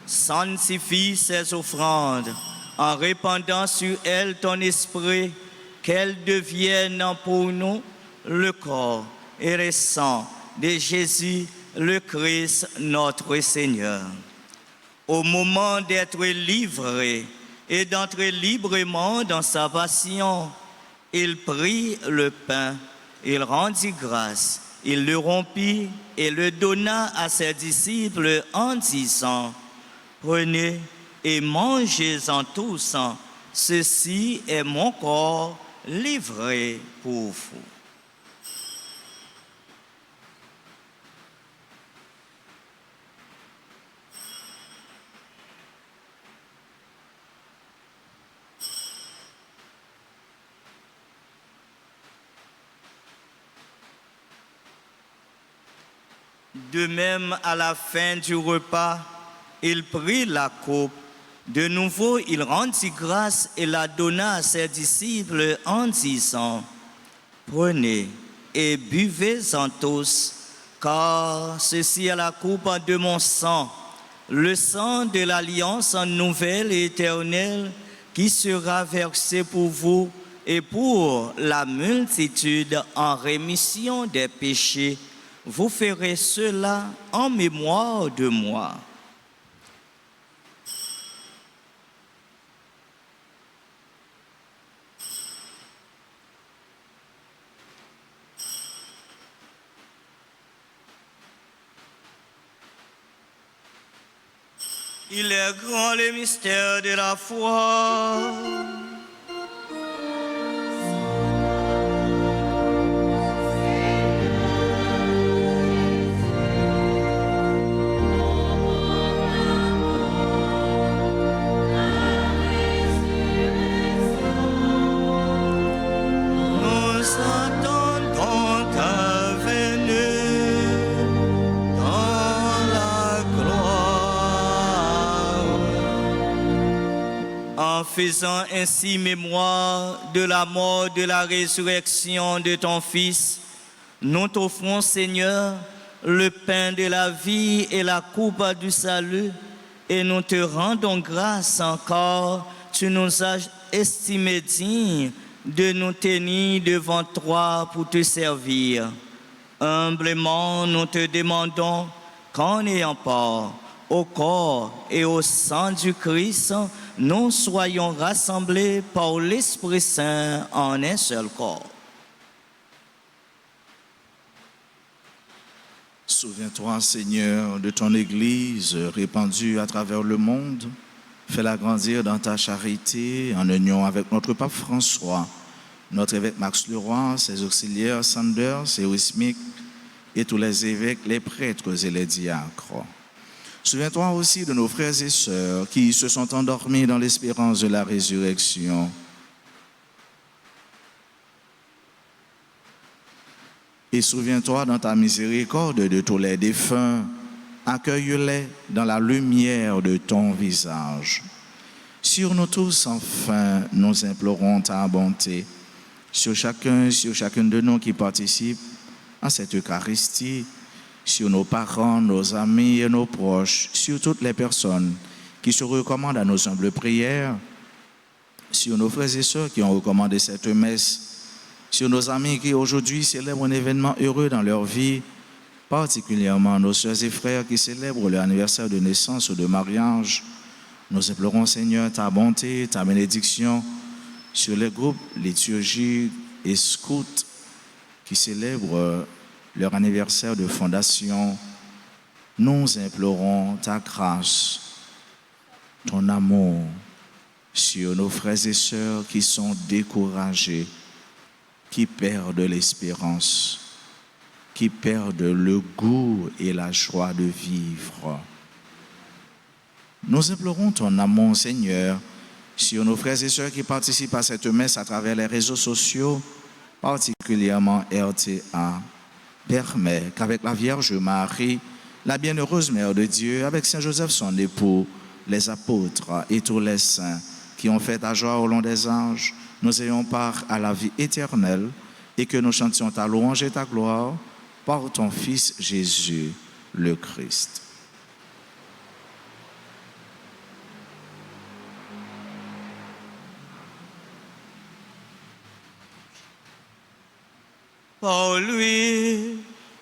Sanctifie ces offrandes en répandant sur elles ton esprit, qu'elles deviennent pour nous le corps et le sang de Jésus le Christ, notre Seigneur. Au moment d'être livré et d'entrer librement dans sa passion, il prit le pain, il rendit grâce, il le rompit et le donna à ses disciples en disant, « Prenez et mangez-en tous, ceci est mon corps livré pour vous. » De même, à la fin du repas, il prit la coupe. De nouveau, il rendit grâce et la donna à ses disciples en disant, « Prenez et buvez-en tous, car ceci est la coupe de mon sang, le sang de l'alliance nouvelle et éternelle qui sera versé pour vous et pour la multitude en rémission des péchés. Vous ferez cela en mémoire de moi. » Il est grand le mystère de la foi. Nous attendons ta venue dans la gloire. En faisant ainsi mémoire de la mort, de la résurrection de ton Fils, nous t'offrons, Seigneur, le pain de la vie et la coupe du salut, et nous te rendons grâce encore. Tu nous as estimés dignes de nous tenir devant toi pour te servir. Humblement, nous te demandons qu'en ayant part au corps et au sang du Christ, nous soyons rassemblés par l'Esprit Saint en un seul corps. Souviens-toi, Seigneur, de ton Église répandue à travers le monde. Fais-la grandir dans ta charité, en union avec notre pape François, notre évêque Max Leroy, ses auxiliaires Sanders et Wismic, et tous les évêques, les prêtres et les diacres. Souviens-toi aussi de nos frères et sœurs qui se sont endormis dans l'espérance de la résurrection. Et souviens-toi dans ta miséricorde de tous les défunts. Accueille-les dans la lumière de ton visage. Sur nous tous, enfin, nous implorons ta bonté. Sur chacune de nous qui participe à cette Eucharistie, sur nos parents, nos amis et nos proches, sur toutes les personnes qui se recommandent à nos humbles prières, sur nos frères et sœurs qui ont recommandé cette messe, sur nos amis qui aujourd'hui célèbrent un événement heureux dans leur vie, particulièrement nos sœurs et frères qui célèbrent leur anniversaire de naissance ou de mariage. Nous implorons, Seigneur, ta bonté, ta bénédiction sur les groupes liturgiques et scouts qui célèbrent leur anniversaire de fondation. Nous implorons ta grâce, ton amour sur nos frères et sœurs qui sont découragés, qui perdent l'espérance, qui perdent le goût et la joie de vivre. Nous implorons ton amour, Seigneur, sur nos frères et sœurs qui participent à cette messe à travers les réseaux sociaux, particulièrement RTA. Permets qu'avec la Vierge Marie, la bienheureuse Mère de Dieu, avec Saint Joseph son époux, les apôtres et tous les saints qui ont fait ta joie au long des âges, nous ayons part à la vie éternelle et que nous chantions ta louange et ta gloire par ton Fils Jésus, le Christ. Par lui,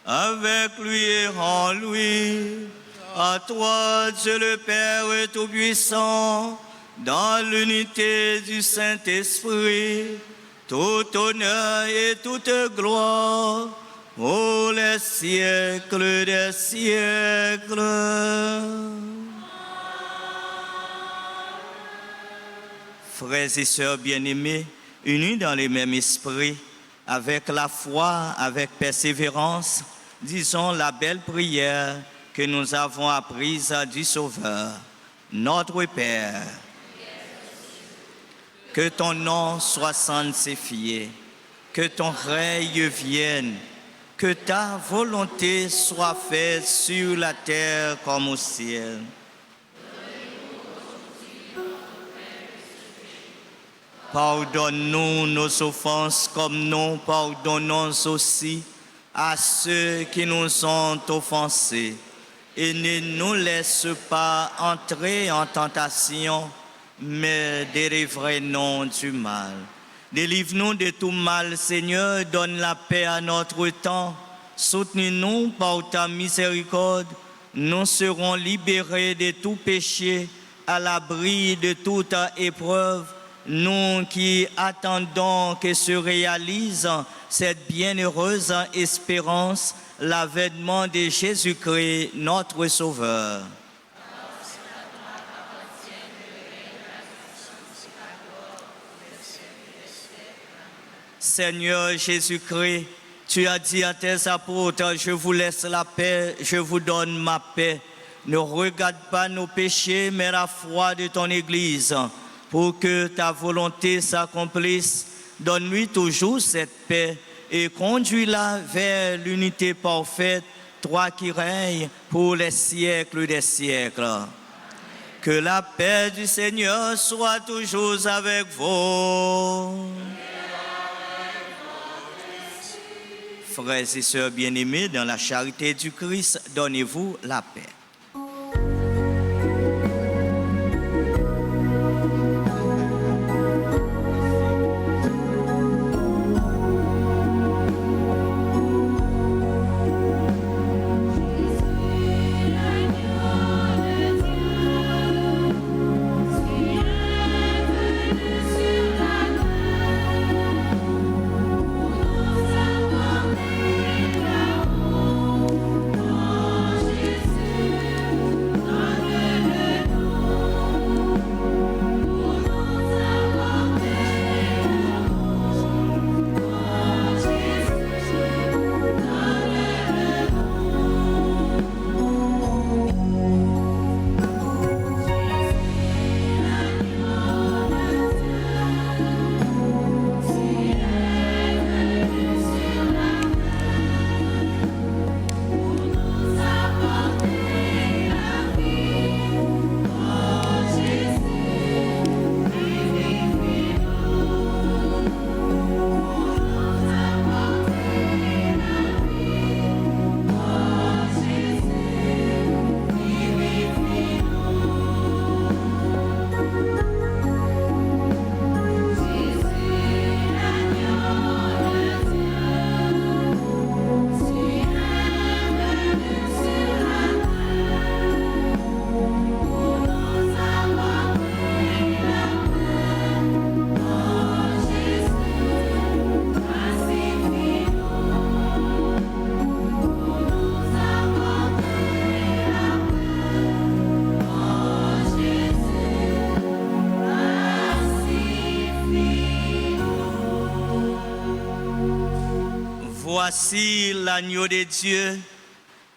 avec lui et en lui. À toi, Dieu le Père Tout-Puissant, dans l'unité du Saint-Esprit, tout honneur et toute gloire, pour les siècles des siècles. Frères et sœurs bien-aimés, unis dans le même esprit, avec la foi, avec persévérance, disons la belle prière que nous avons apprise du Sauveur. Notre Père, que ton nom soit sanctifié, que ton règne vienne, que ta volonté soit faite sur la terre comme au ciel. Pardonne-nous nos offenses comme nous pardonnons aussi à ceux qui nous ont offensés. Et ne nous laisse pas entrer en tentation, mais délivre-nous du mal. Délivre-nous de tout mal, Seigneur, donne la paix à notre temps. Soutenez-nous par ta miséricorde. Nous serons libérés de tout péché, à l'abri de toute épreuve. Nous qui attendons que se réalise cette bienheureuse espérance, l'avènement de Jésus-Christ, notre Sauveur. Seigneur Jésus-Christ, tu as dit à tes apôtres, je vous laisse la paix, je vous donne ma paix. Ne regarde pas nos péchés, mais la foi de ton Église. Pour que ta volonté s'accomplisse, donne-lui toujours cette paix et conduis-la vers l'unité parfaite, toi qui règnes pour les siècles des siècles. Que la paix du Seigneur soit toujours avec vous. Frères et sœurs bien-aimés, dans la charité du Christ, donnez-vous la paix. Voici l'agneau de Dieu,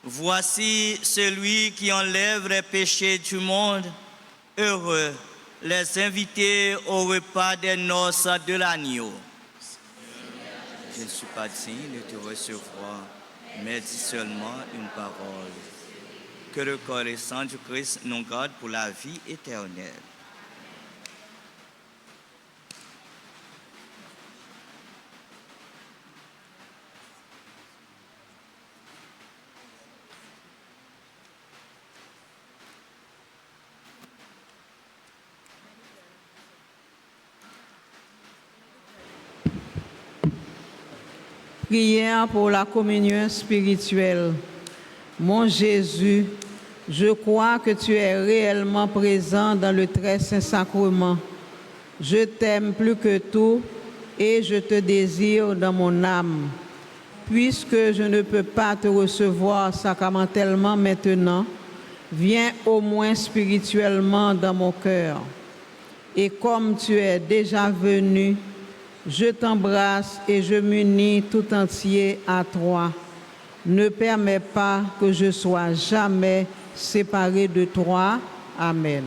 voici celui qui enlève les péchés du monde. Heureux les invités au repas des noces de l'agneau. Je ne suis pas digne de te recevoir, mais dis seulement une parole. Que le corps et le sang du Christ nous gardent pour la vie éternelle. Prière pour la communion spirituelle. Mon Jésus, je crois que tu es réellement présent dans le très saint sacrement. Je t'aime plus que tout et je te désire dans mon âme. Puisque je ne peux pas te recevoir sacramentellement maintenant, viens au moins spirituellement dans mon cœur. Et comme tu es déjà venu, je t'embrasse et je m'unis tout entier à toi. Ne permets pas que je sois jamais séparé de toi. Amen.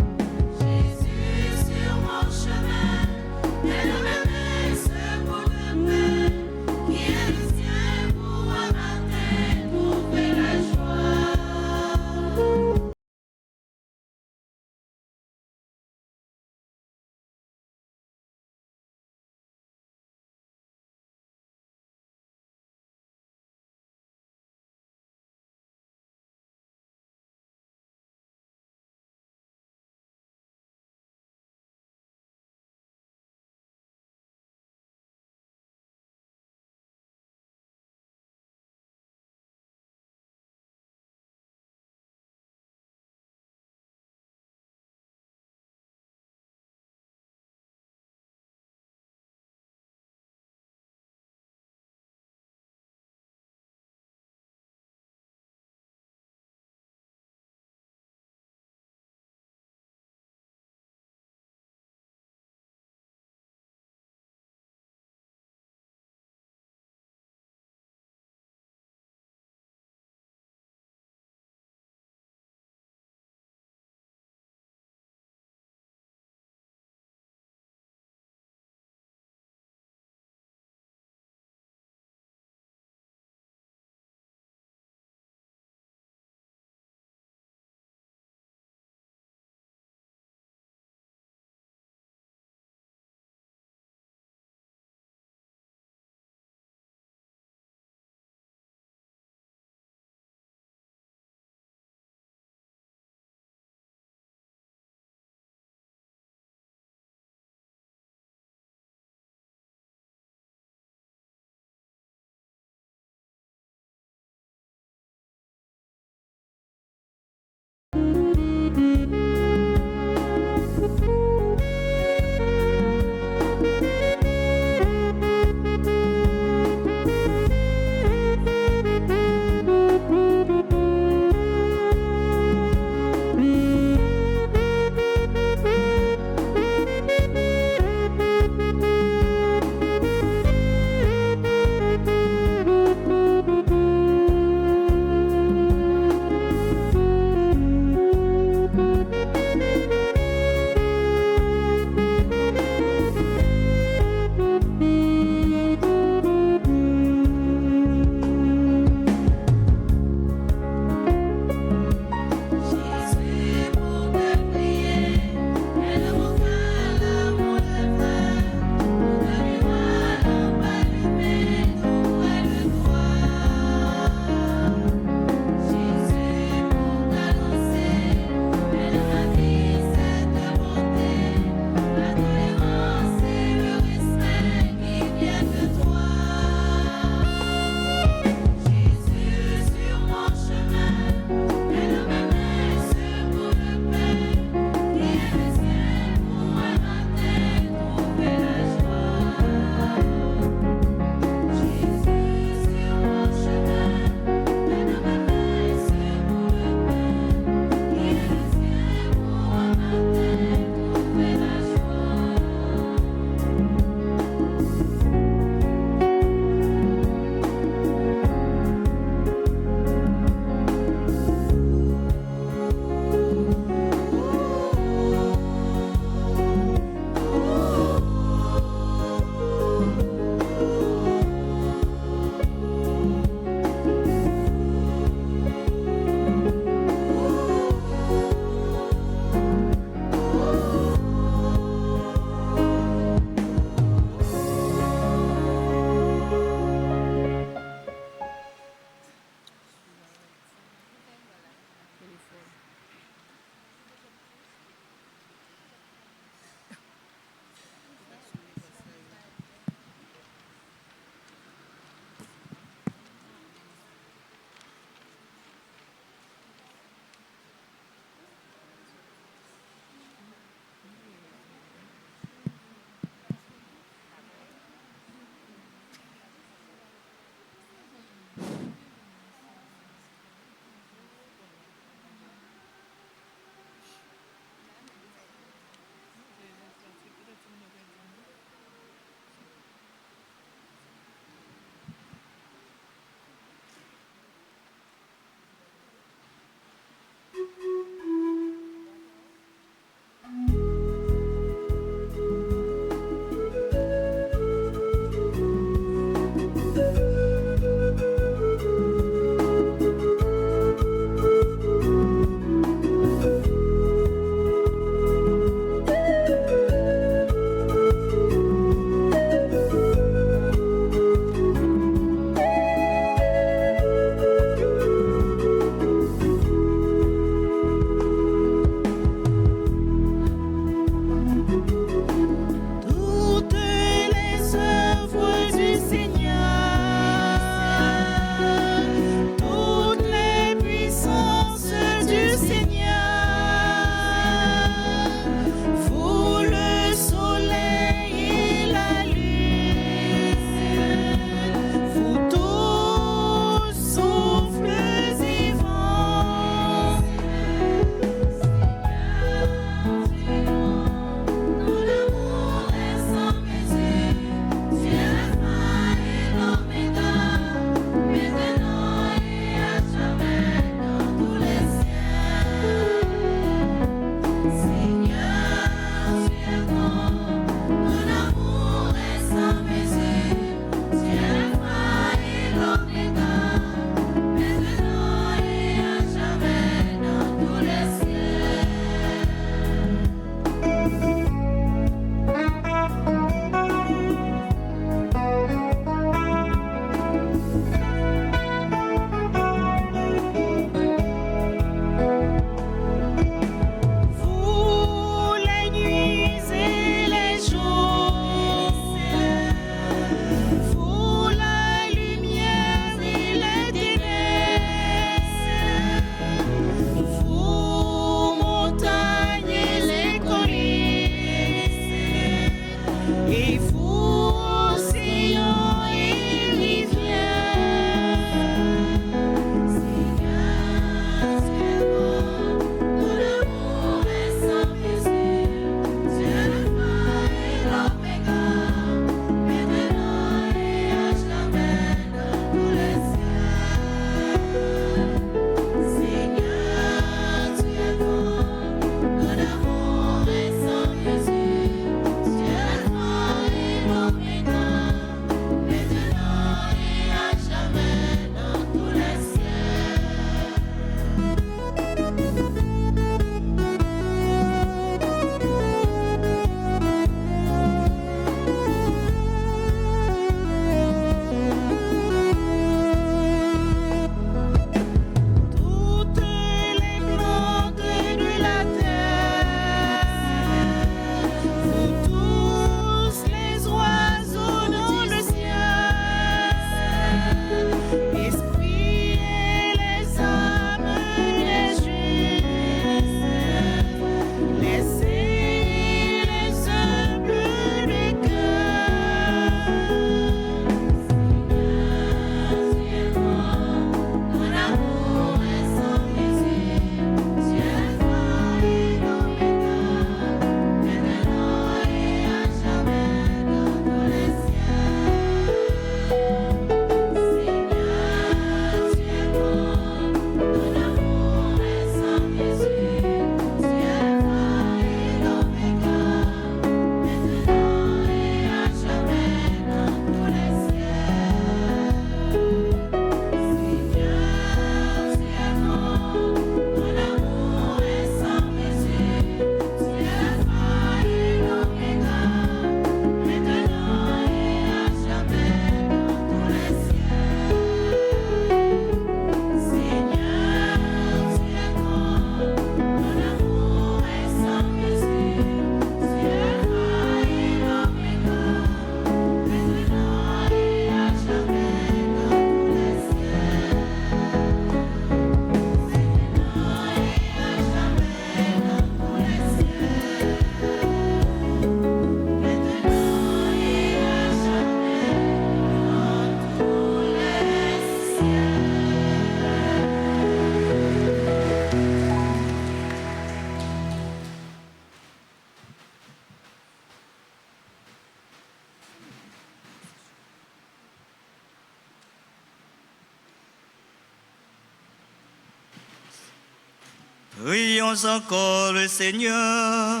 Prions encore le Seigneur.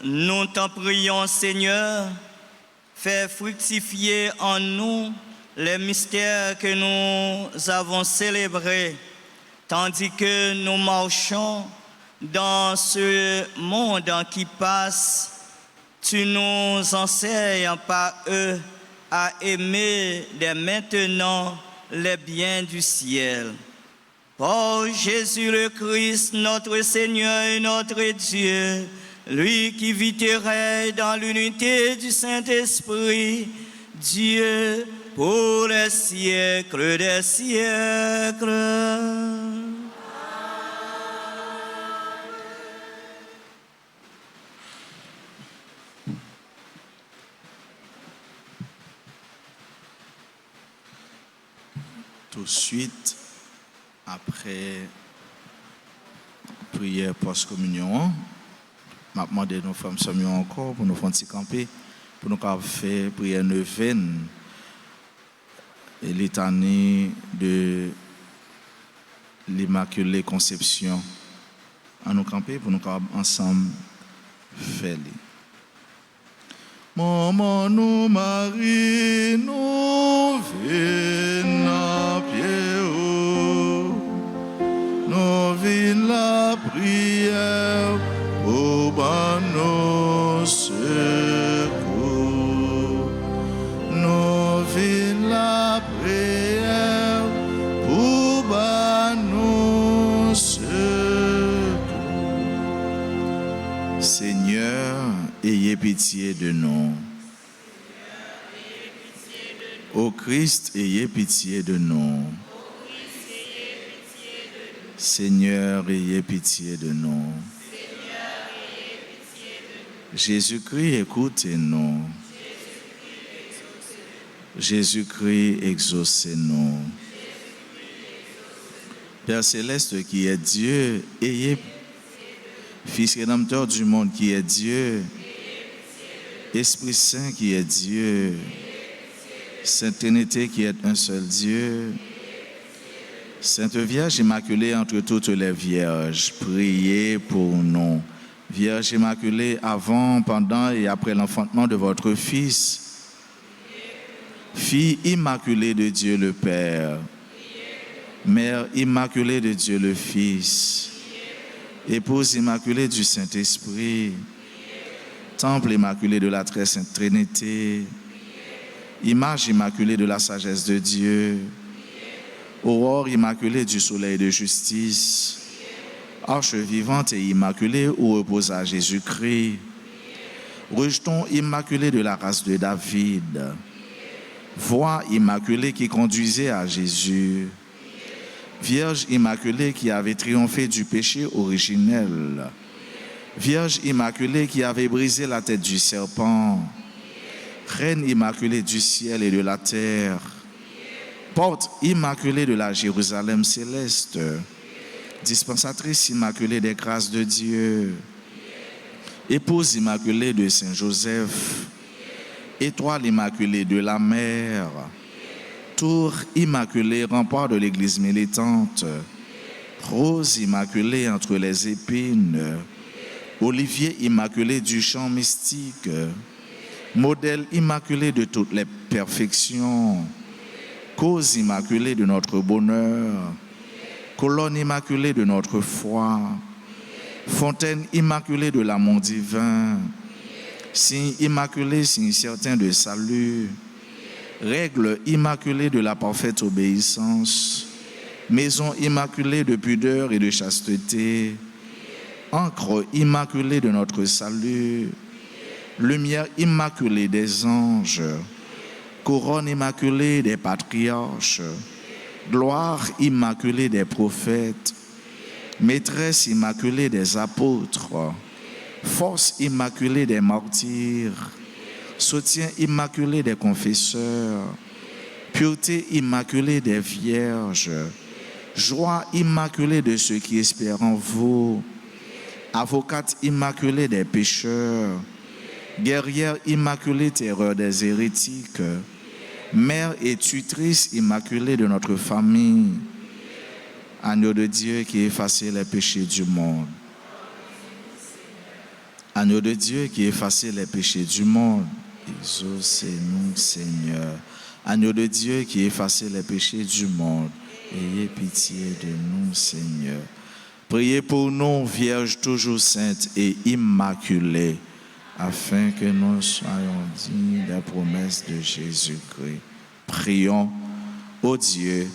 Nous t'en prions, Seigneur, fais fructifier en nous les mystères que nous avons célébrés, tandis que nous marchons dans ce monde qui passe. Tu nous enseignes par eux à aimer dès maintenant les biens du ciel. Par Jésus le Christ, notre Seigneur et notre Dieu, lui qui vit et règne dans l'unité du Saint-Esprit, Dieu pour les siècles des siècles. Tout de suite, après prière post-communion, je vais demander nos femmes Samuel encore pour nous faire un petit camper, pour nous faire prière neuvaine et litanie de l'Immaculée Conception. À nous camper pour nous ensemble faire. Maman nous Marie nous vient pied haut, nous vient la prière pour nos secours, nous vient la prière pour nos secours. Seigneur, ayez pitié de nous. Ô Christ, ayez pitié de nous. Seigneur, ayez pitié de nous. Jésus-Christ, écoutez-nous. Jésus-Christ, exaucez-nous. Père céleste qui est Dieu, ayez Fils rédempteur du monde qui est Dieu, Esprit Saint qui est Dieu, Sainte Trinité qui est un seul Dieu, Sainte Vierge Immaculée entre toutes les Vierges, priez pour nous. Vierge Immaculée avant, pendant et après l'enfantement de votre Fils, Fille immaculée de Dieu le Père, Mère immaculée de Dieu le Fils, Épouse immaculée du Saint-Esprit, Temple immaculé de la très sainte Trinité, Image immaculée de la sagesse de Dieu, Aurore immaculée du soleil de justice, Arche vivante et immaculée où reposa Jésus-Christ, Rejeton immaculé de la race de David, Voix immaculée qui conduisait à Jésus, Vierge immaculée qui avait triomphé du péché originel, Vierge immaculée qui avait brisé la tête du serpent, Reine immaculée du ciel et de la terre, Porte immaculée de la Jérusalem céleste, Dispensatrice immaculée des grâces de Dieu, Épouse immaculée de Saint Joseph, Étoile immaculée de la mer, Tour immaculée, rempart de l'église militante, Rose immaculée entre les épines, Olivier immaculé du champ mystique, Modèle immaculé de toutes les perfections, Cause immaculée de notre bonheur, Colonne immaculée de notre foi, Fontaine immaculée de l'amour divin, Signe immaculé, signe certain de salut, Règle immaculée de la parfaite obéissance, Maison immaculée de pudeur et de chasteté, Encre immaculée de notre salut, Lumière immaculée des anges, Couronne immaculée des patriarches, Gloire immaculée des prophètes, Maîtresse immaculée des apôtres, Force immaculée des martyrs, Soutien immaculé des confesseurs, Pureté immaculée des vierges, Joie immaculée de ceux qui espèrent en vous, Avocate immaculée des pécheurs, Guerrière immaculée, terreur des hérétiques, Mère et tutrice immaculée de notre famille, Agneau de Dieu qui effaçait les péchés du monde. Agneau de Dieu qui effaçait les péchés du monde. Exaucez-nous, Seigneur. Agneau de Dieu qui effaçait les péchés du monde. Ayez pitié de nous, Seigneur. Priez pour nous, Vierge toujours sainte et immaculée, afin que nous soyons dignes des promesses de Jésus-Christ. Prions, ô Dieu,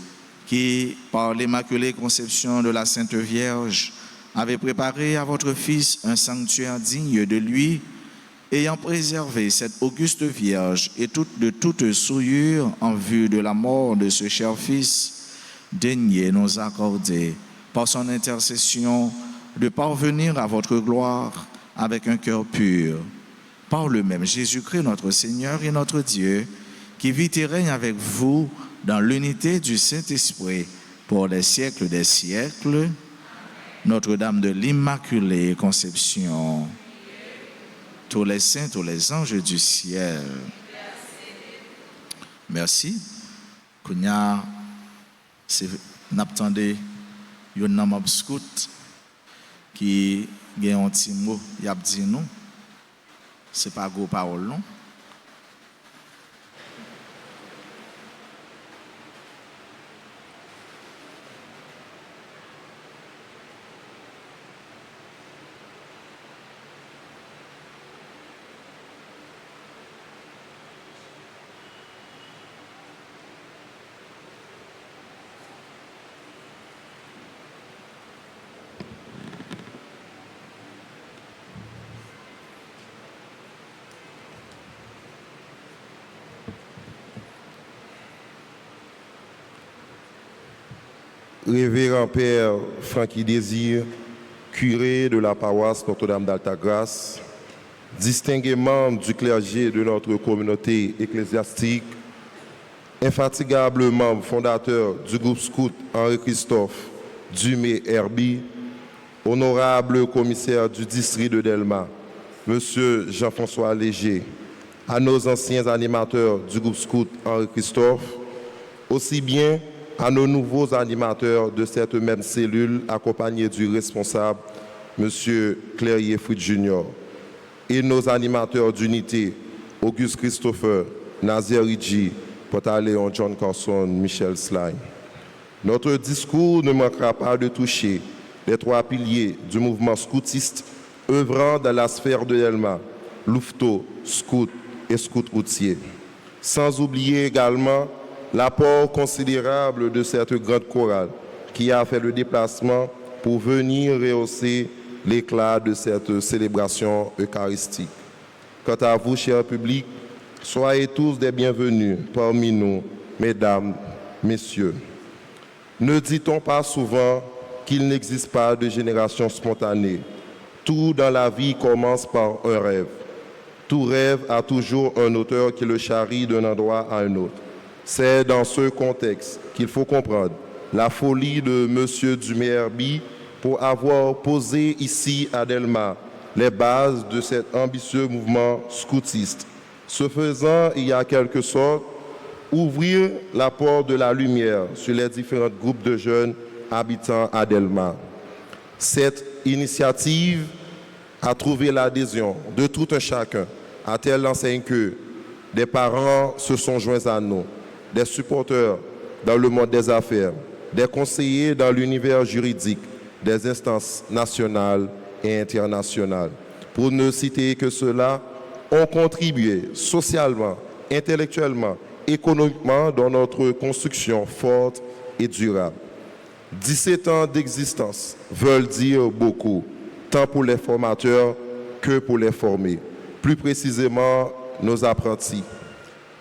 qui, par l'Immaculée Conception de la Sainte Vierge, avait préparé à votre Fils un sanctuaire digne de lui, ayant préservé cette auguste Vierge et de toute souillure en vue de la mort de ce cher Fils, daignez nous accorder, par son intercession, de parvenir à votre gloire avec un cœur pur. Par le même Jésus-Christ, notre Seigneur et notre Dieu, qui vit et règne avec vous dans l'unité du Saint-Esprit pour les siècles des siècles. Notre-Dame de l'Immaculée Conception, tous les saints, tous les anges du ciel. Merci. Kounya, n'attendez yon nam scout qui gen un petit mot y a dit nous. C'est pas gros parole non. Révérend Père Francky Désir, curé de la paroisse Notre-Dame d'Altagrace, distingué membre du clergé de notre communauté ecclésiastique, infatigable membre fondateur du groupe scout Henri-Christophe Dumé-Herbie, honorable commissaire du district de Delma, Monsieur Jean-François Léger, à nos anciens animateurs du groupe scout Henri-Christophe, aussi bien à nos nouveaux animateurs de cette même cellule, accompagnés du responsable, M. Clérier Fruit Junior, et nos animateurs d'unité, Auguste Christopher, Nazer Ridji, Portaléon John Carson, Michel Sly. Notre discours ne manquera pas de toucher les trois piliers du mouvement scoutiste œuvrant dans la sphère de Delma, Louveteau, scout et scout routier. Sans oublier également l'apport considérable de cette grande chorale qui a fait le déplacement pour venir rehausser l'éclat de cette célébration eucharistique. Quant à vous, cher public, soyez tous des bienvenus parmi nous, mesdames, messieurs. Ne dit-on pas souvent qu'il n'existe pas de génération spontanée? Tout dans la vie commence par un rêve. Tout rêve a toujours un auteur qui le charrie d'un endroit à un autre. C'est dans ce contexte qu'il faut comprendre la folie de M. Dumé-Herbie pour avoir posé ici à Delma les bases de cet ambitieux mouvement scoutiste. Ce faisant, il y a quelque sorte ouvrir la porte de la lumière sur les différents groupes de jeunes habitants à Delma. Cette initiative a trouvé l'adhésion de tout un chacun, à telle enseigne que des parents se sont joints à nous, des supporters dans le monde des affaires, des conseillers dans l'univers juridique, des instances nationales et internationales. Pour ne citer que cela, ont contribué socialement, intellectuellement, économiquement dans notre construction forte et durable. 17 ans d'existence veulent dire beaucoup, tant pour les formateurs que pour les formés, plus précisément nos apprentis.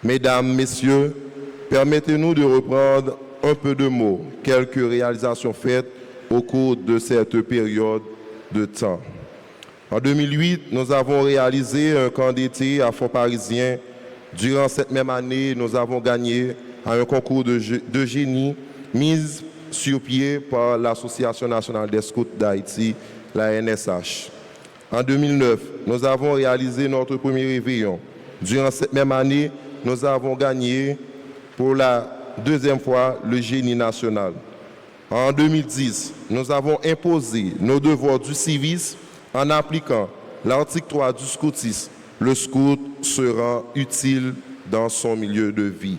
Mesdames, Messieurs, permettez-nous de reprendre un peu de mots, quelques réalisations faites au cours de cette période de temps. En 2008, nous avons réalisé un camp d'été à Font-Parisien. Durant cette même année, nous avons gagné à un concours de génie mis sur pied par l'Association nationale des scouts d'Haïti, la NSH. En 2009, nous avons réalisé notre premier réveillon. Durant cette même année, nous avons gagné pour la deuxième fois le génie national. En 2010, nous avons imposé nos devoirs du civisme en appliquant l'article 3 du scoutisme. Le scout sera utile dans son milieu de vie.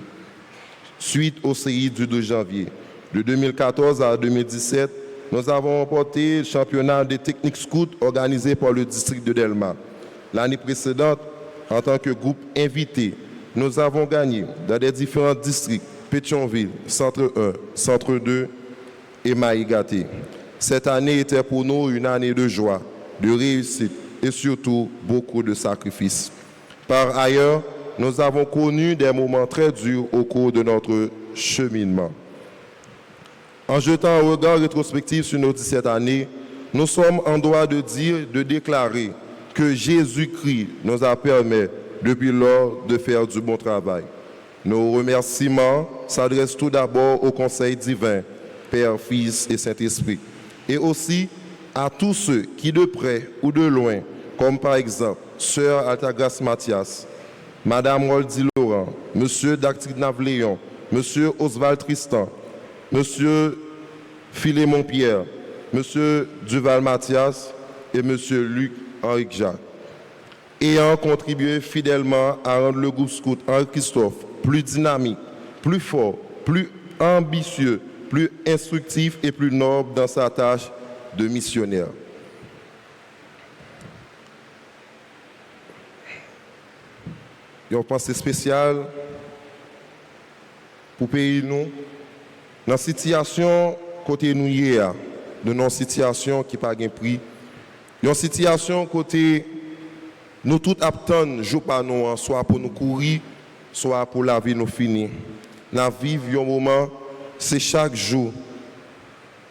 Suite au CI du 2 janvier, de 2014 à 2017, nous avons remporté le championnat des techniques scouts organisé par le district de Delma. L'année précédente, en tant que groupe invité, nous avons gagné dans les différents districts, Pétionville, Centre 1, Centre 2 et Maïgaté. Cette année était pour nous une année de joie, de réussite et surtout beaucoup de sacrifices. Par ailleurs, nous avons connu des moments très durs au cours de notre cheminement. En jetant un regard rétrospectif sur nos 17 années, nous sommes en droit de dire, de déclarer que Jésus-Christ nous a permis depuis lors de faire du bon travail. Nos remerciements s'adressent tout d'abord au Conseil divin, Père, Fils et Saint-Esprit, et aussi à tous ceux qui, de près ou de loin, comme par exemple Sœur Altagrace Mathias, Madame Roldi Laurent, Monsieur Dactinav Léon, Monsieur Oswald Tristan, Monsieur Philémon Pierre, Monsieur Duval Mathias et Monsieur Luc Henrique Jacques, ayant contribué fidèlement à rendre le groupe scout Henri Christophe plus dynamique, plus fort, plus ambitieux, plus instructif et plus noble dans sa tâche de missionnaire. Une pensée spéciale pour pays nous, dans la situation côté nous hier, de nos situations qui pas gain prix, une situation côté nous tout attendons jour par nous, soit pour nous courir, soit pour la vie nous finir. Nous vivons un moment, c'est chaque jour,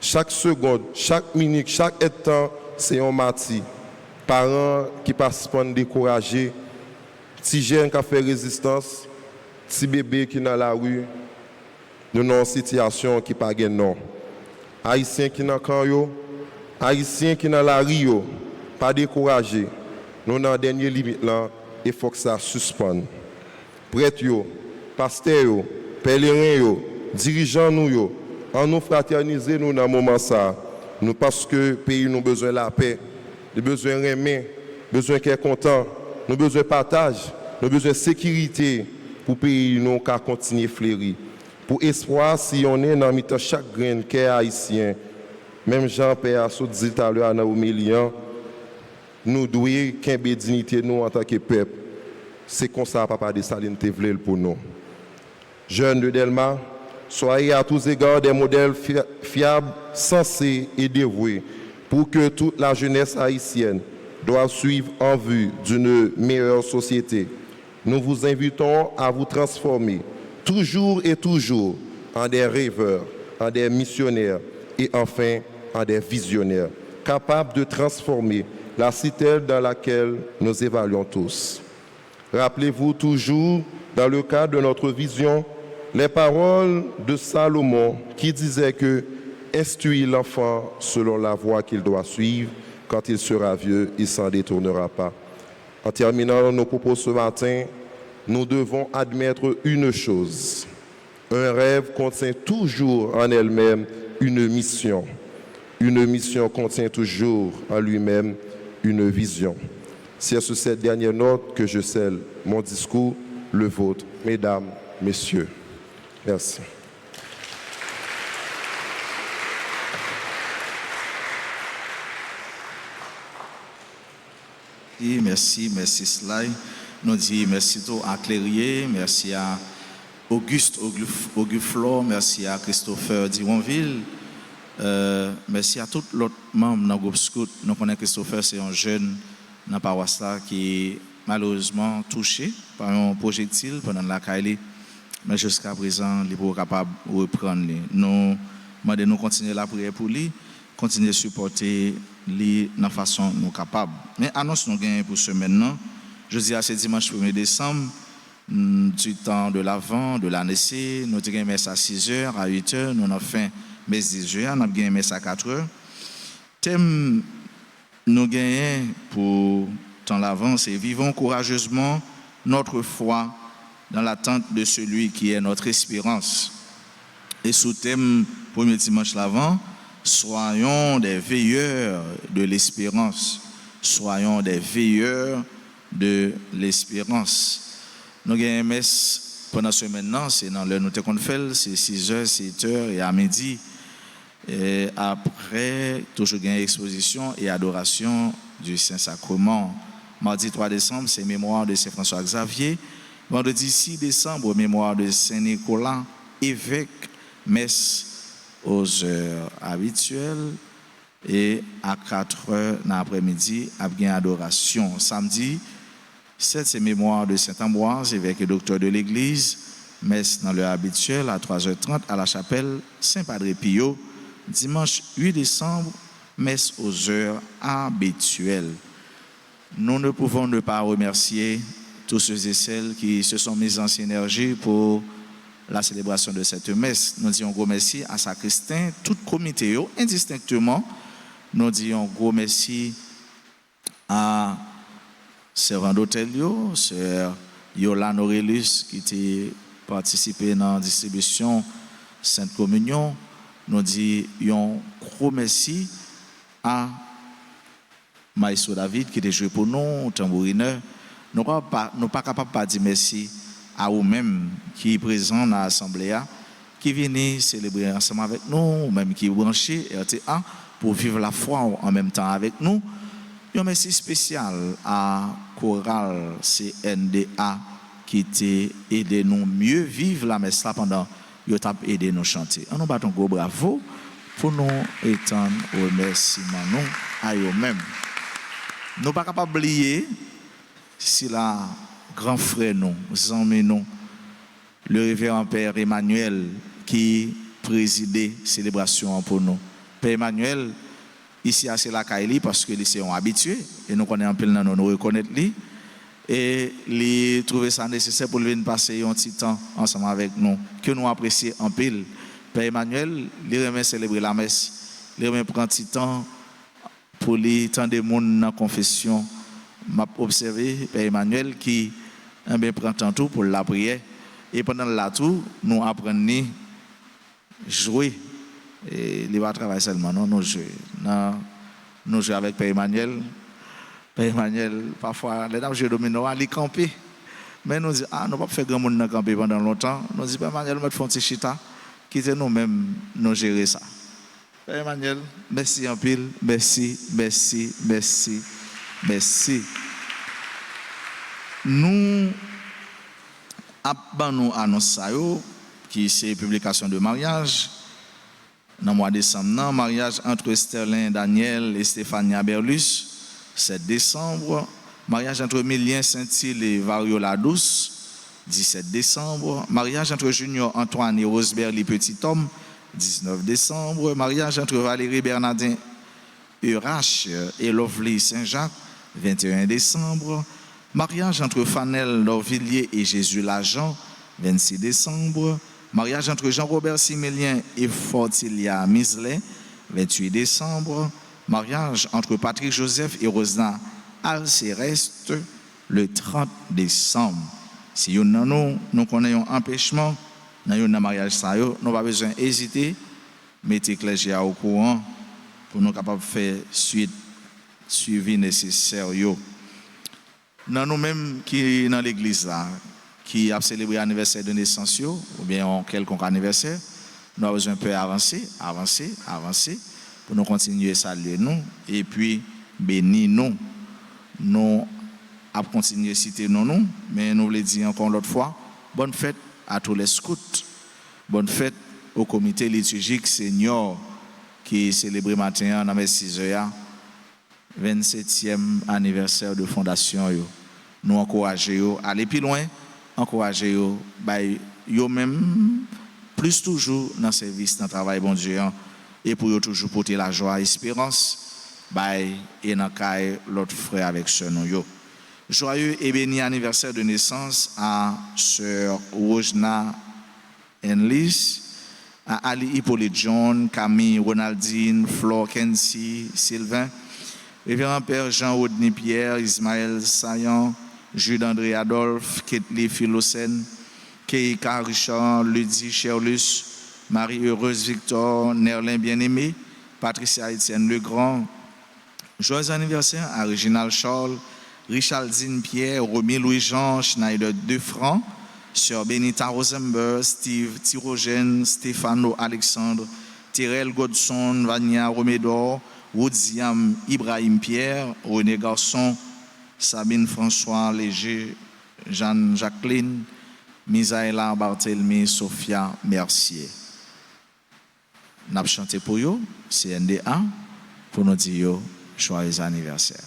chaque seconde, chaque minute, chaque instant, c'est un martyr. Parents qui passent à décourager, petits jeunes qui ont fait résistance, petits bébés qui sont dans la rue, nous avons une situation qui n'est pas gain non. Haïtiens qui sont dans le camp, Haïtiens qui sont dans la rue, pas décourager. Nous avons une dernière limite là, il faut que ça suspende. Prêtres, pasteurs, pèlerins, dirigeants, nous, en nous fraterniser nous dans ce moment ça. Nous parce que le pays nous besoin de la paix, nous besoin de aimer, besoin d'être content, nous besoin de partage, nous besoin de sécurité pour le pays nous continuer à fleurir. Pour espoir, si on est dans le chaque grain qui est haïtien, même Jean-Pierre a dit tout à l'heure dans Omélian, nous devons qu'une dignité nous en tant que peuple. C'est comme ça, Papa de Saline te voulait pour nous. Jeunes de Delma, soyez à tous égards des modèles fiables, sensés et dévoués pour que toute la jeunesse haïtienne doive suivre en vue d'une meilleure société. Nous vous invitons à vous transformer toujours et toujours en des rêveurs, en des missionnaires et enfin en des visionnaires, capables de transformer la cité dans laquelle nous évaluons tous. Rappelez-vous toujours, dans le cadre de notre vision, les paroles de Salomon qui disait que « Instruis l'enfant selon la voie qu'il doit suivre, quand il sera vieux, il ne s'en détournera pas. » En terminant nos propos ce matin, nous devons admettre une chose. Un rêve contient toujours en elle-même une mission. Une mission contient toujours en lui-même une vision. C'est sur cette dernière note que je scelle mon discours, le vôtre, mesdames, messieurs. Merci. Merci Sly. Nous disons merci à Clérier, merci à Auguste Auguflor, merci à Christopher Dironville, merci à tous les autres membres du groupe Scout. Nous connaissons Christopher, c'est un jeune dans la paroisse qui est malheureusement touché par un projectile pendant la Kaili, mais jusqu'à présent, il est capable de reprendre. Nous demandons de continuer la prière pour lui, continuer à supporter lui de la façon nous capables. Mais annonce nous gagnons pour ce maintenant. Je dis à ce dimanche 1er décembre, du temps de l'Avent, de l'année C, nous avons messe à 6h, à 8h, nous avons fait messe 10h, nous avons messe à 4h. Thème nous gagnons pour temps l'Avent, c'est vivons courageusement notre foi dans l'attente de celui qui est notre espérance. Et sous thème premier dimanche l'avant, soyons des veilleurs de l'espérance. Soyons des veilleurs de l'espérance. Nous avons une messe pendant ce maintenant, c'est dans l'heure nous qu'on fait, c'est 6h, 7h et à midi. Et après, toujours une exposition et adoration du Saint-Sacrement. Mardi 3 décembre, c'est mémoire de Saint François Xavier. Vendredi 6 décembre, mémoire de Saint Nicolas, évêque, messe aux heures habituelles. Et à 4h dans l'après-midi, il y a une adoration. Samedi, 7, c'est mémoire de Saint Ambroise, évêque et docteur de l'Église. Messe dans l'heure habituelle à 3h30 à la chapelle Saint-Padre Pio. Dimanche 8 décembre, messe aux heures habituelles. Nous ne pouvons ne pas remercier tous ceux et celles qui se sont mis en synergie pour la célébration de cette messe. Nous disons gros merci à Sacristain, tout comité, indistinctement. Nous disons gros merci à Sœur Andotelio, Sœur Yolande Aurelius qui a participé dans la distribution Sainte Communion. Nous disons gros merci à Maïso David qui était joué pour nous, tambourineur. Nous ne sommes pas capables de dire merci à vous-même qui sont présents dans l'Assemblée, qui viennent célébrer ensemble avec nous, ou même qui sont branchés RTA pour vivre la foi en même temps avec nous. Un merci spécial à Chorale CNDA qui t'a aidé nous mieux vivre la messe pendant que t'a aidé nous chanter. On nous bat un gros bravo pour nous étendre remerciements à eux-mêmes. Nous ne sommes pas capables d'oublier si la grand frère nous, amis nous, le révérend Père Emmanuel qui présidait la célébration pour nous. Père Emmanuel, ici c'est la Kaili parce que les sont habitués et nous connaissons un peu nous reconnaître lui et lui trouver ça nécessaire pour venir passer un petit temps ensemble avec nous que nous apprécions en pile. Père Emmanuel, il remet célébrer la messe, il remet prendre un petit temps pour lui tant de monde dans la confession. M'a observé Père Emmanuel qui prend temps tout pour la prière et pendant la tout nous apprenons jouer et il va travailler seulement non nous jouer nous jouer avec Père Emmanuel. Père Emmanuel parfois les dames jouer domino à camper mais nous dit nous pas faire grand monde dans camper pendant longtemps nous dit Père Emmanuel mettre font petit chita quitter nous même nous gérer ça. Père Emmanuel merci en pile, merci. Nous avons annoncé qui c'est publication de mariage dans le mois de décembre, mariage entre Sterling Daniel et Stéphania Berlus, 7 décembre, mariage entre Milien Saint-Île et Variola Douce, 17 décembre, mariage entre Junior Antoine et Roseberly Petit-Homme, 19 décembre, mariage entre Valérie Bernardin Urache et Lovely Saint-Jacques, 21 décembre, mariage entre Fanel Lorvilliers et Jésus Lajean, 26 décembre, mariage entre Jean-Robert Simélien et Fortilia Misley, 28 décembre, mariage entre Patrick Joseph et Rosna Alcéreste, le 30 décembre. Si nous connaissons un empêchement, dans un mariage, nous n'avons pas besoin d'hésiter, mettez clergé au courant pour nous capables de faire suivi nécessaire. Dans nous-mêmes qui dans l'église là, qui a célébré l'anniversaire de naissance ou bien quelconque anniversaire, nous avons besoin de peu avancer pour nous continuer à saluer nous et puis bénir nous. Nous avons continué à citer nous, mais nous voulons dire encore l'autre fois, bonne fête à tous les scouts, bonne fête au comité liturgique senior qui célèbre matin dans mes 6h, 27e anniversaire de fondation. Nous encourageons à aller plus loin, encourageons eux-mêmes plus toujours dans le service, dans le travail bon Dieu, et pour toujours porter la joie et l'espérance, et dans l'autre frère avec ce nous. Joyeux et béni anniversaire de naissance à Sœur Rojna Enlis, à Ali Hippolyte John, Camille Ronaldine, Flore Kensi, Sylvain, Révérend Père Jean-Rodney Pierre, Ismaël Saillant, Jules André Adolphe, Ketli Philocène, Keika Richard, Ludie Cherlus, Marie-Heureuse Victor Nerlin bien-aimé, Patricia Etienne Legrand. Joyeux anniversaire à Réginald Charles, Richaldine Pierre, Romy Louis-Jean, Schneider Defranc, Sœur Benita Rosenberg, Steve Thirogène, Stéphano Alexandre, Thérèle Godson, Vania Romédor, Woudziam Ibrahim Pierre, René Garçon, Sabine François Léger, Jeanne Jacqueline, Misaëla Barthélemy, Sophia Mercier. N'a chanté pour vous, CNDA, pour nous dire joyeux anniversaire.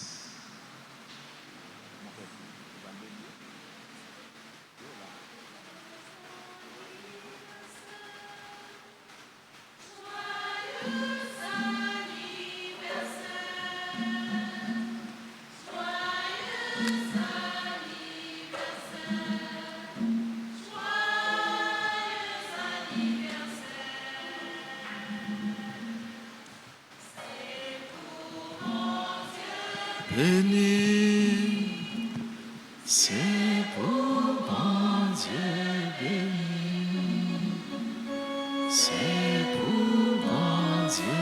Béni, c'est pour mon Dieu béni, c'est pour mon Dieu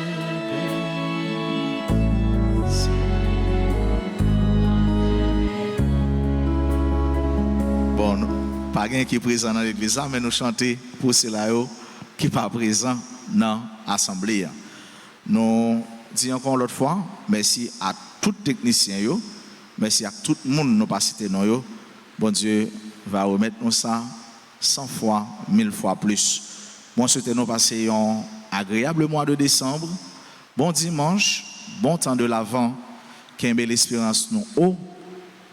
béni, Bon, pas quelqu'un qui est présent dans l'église, mais nous chantons pour ceux-là qui ne sont pas présents dans l'assemblée. Nous disons encore l'autre fois, merci à tous les techniciens, merci à tout le monde qui nous pas cité. Bon Dieu va remettre nous ça 100 fois, 1000 fois plus. Moi, je souhaite nous passer un agréable mois de décembre, bon dimanche, bon temps de l'Avent, qu'un bel espérance nous haut,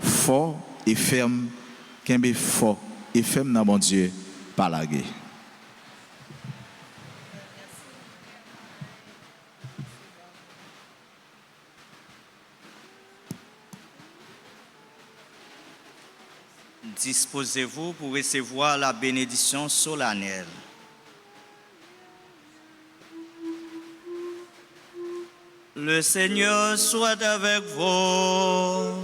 fort et ferme, qu'un bel fort et ferme dans bon Dieu, par la guerre. Disposez-vous pour recevoir la bénédiction solennelle. Le Seigneur soit avec vous.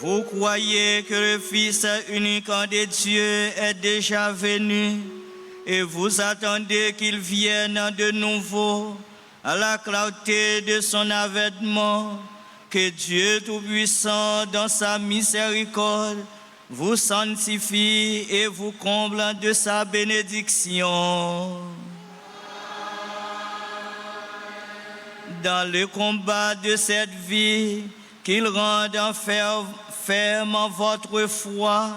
Vous croyez que le Fils unique de Dieu est déjà venu et vous attendez qu'il vienne de nouveau à la clarté de son avènement. Que Dieu Tout-Puissant, dans sa miséricorde, vous sanctifie et vous comble de sa bénédiction. Dans le combat de cette vie, qu'il rende ferme en votre foi,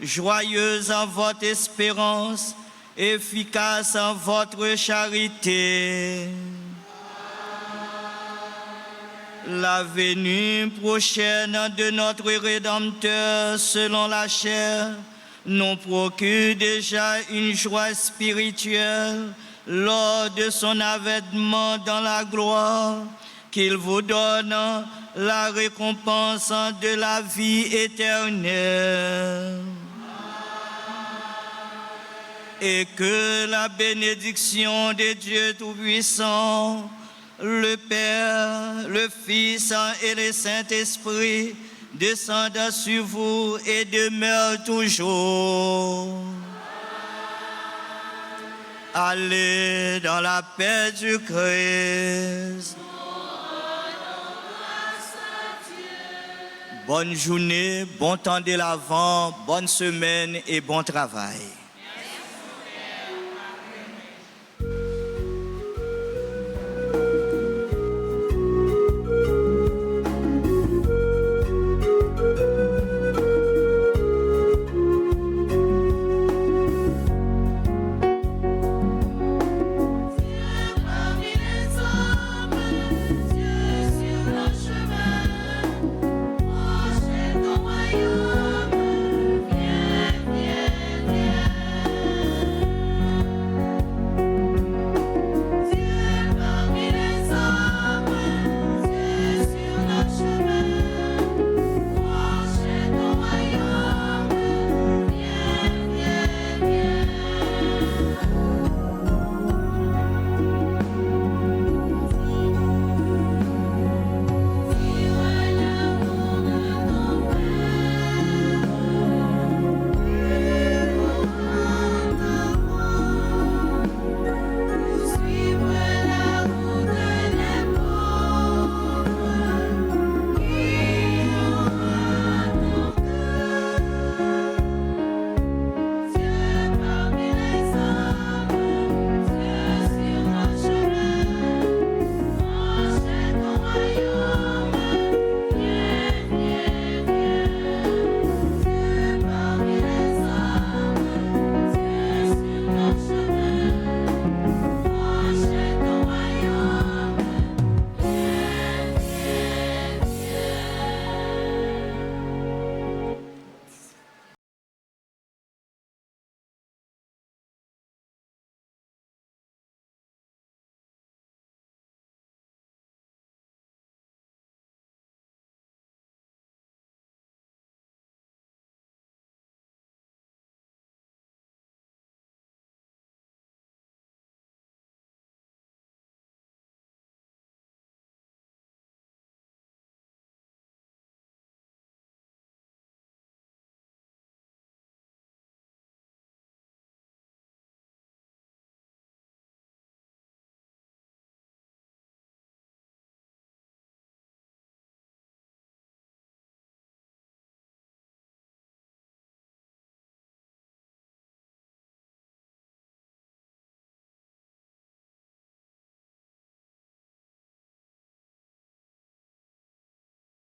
joyeuse en votre espérance, efficace en votre charité. La venue prochaine de notre Rédempteur selon la chair nous procure déjà une joie spirituelle lors de son avènement dans la gloire, qu'il vous donne la récompense de la vie éternelle. Et que la bénédiction de Dieu Tout-Puissant, le Père, le Fils et le Saint-Esprit descendent sur vous et demeurent toujours. Allez dans la paix du Christ. Bonne journée, bon temps de l'Avent, bonne semaine et bon travail.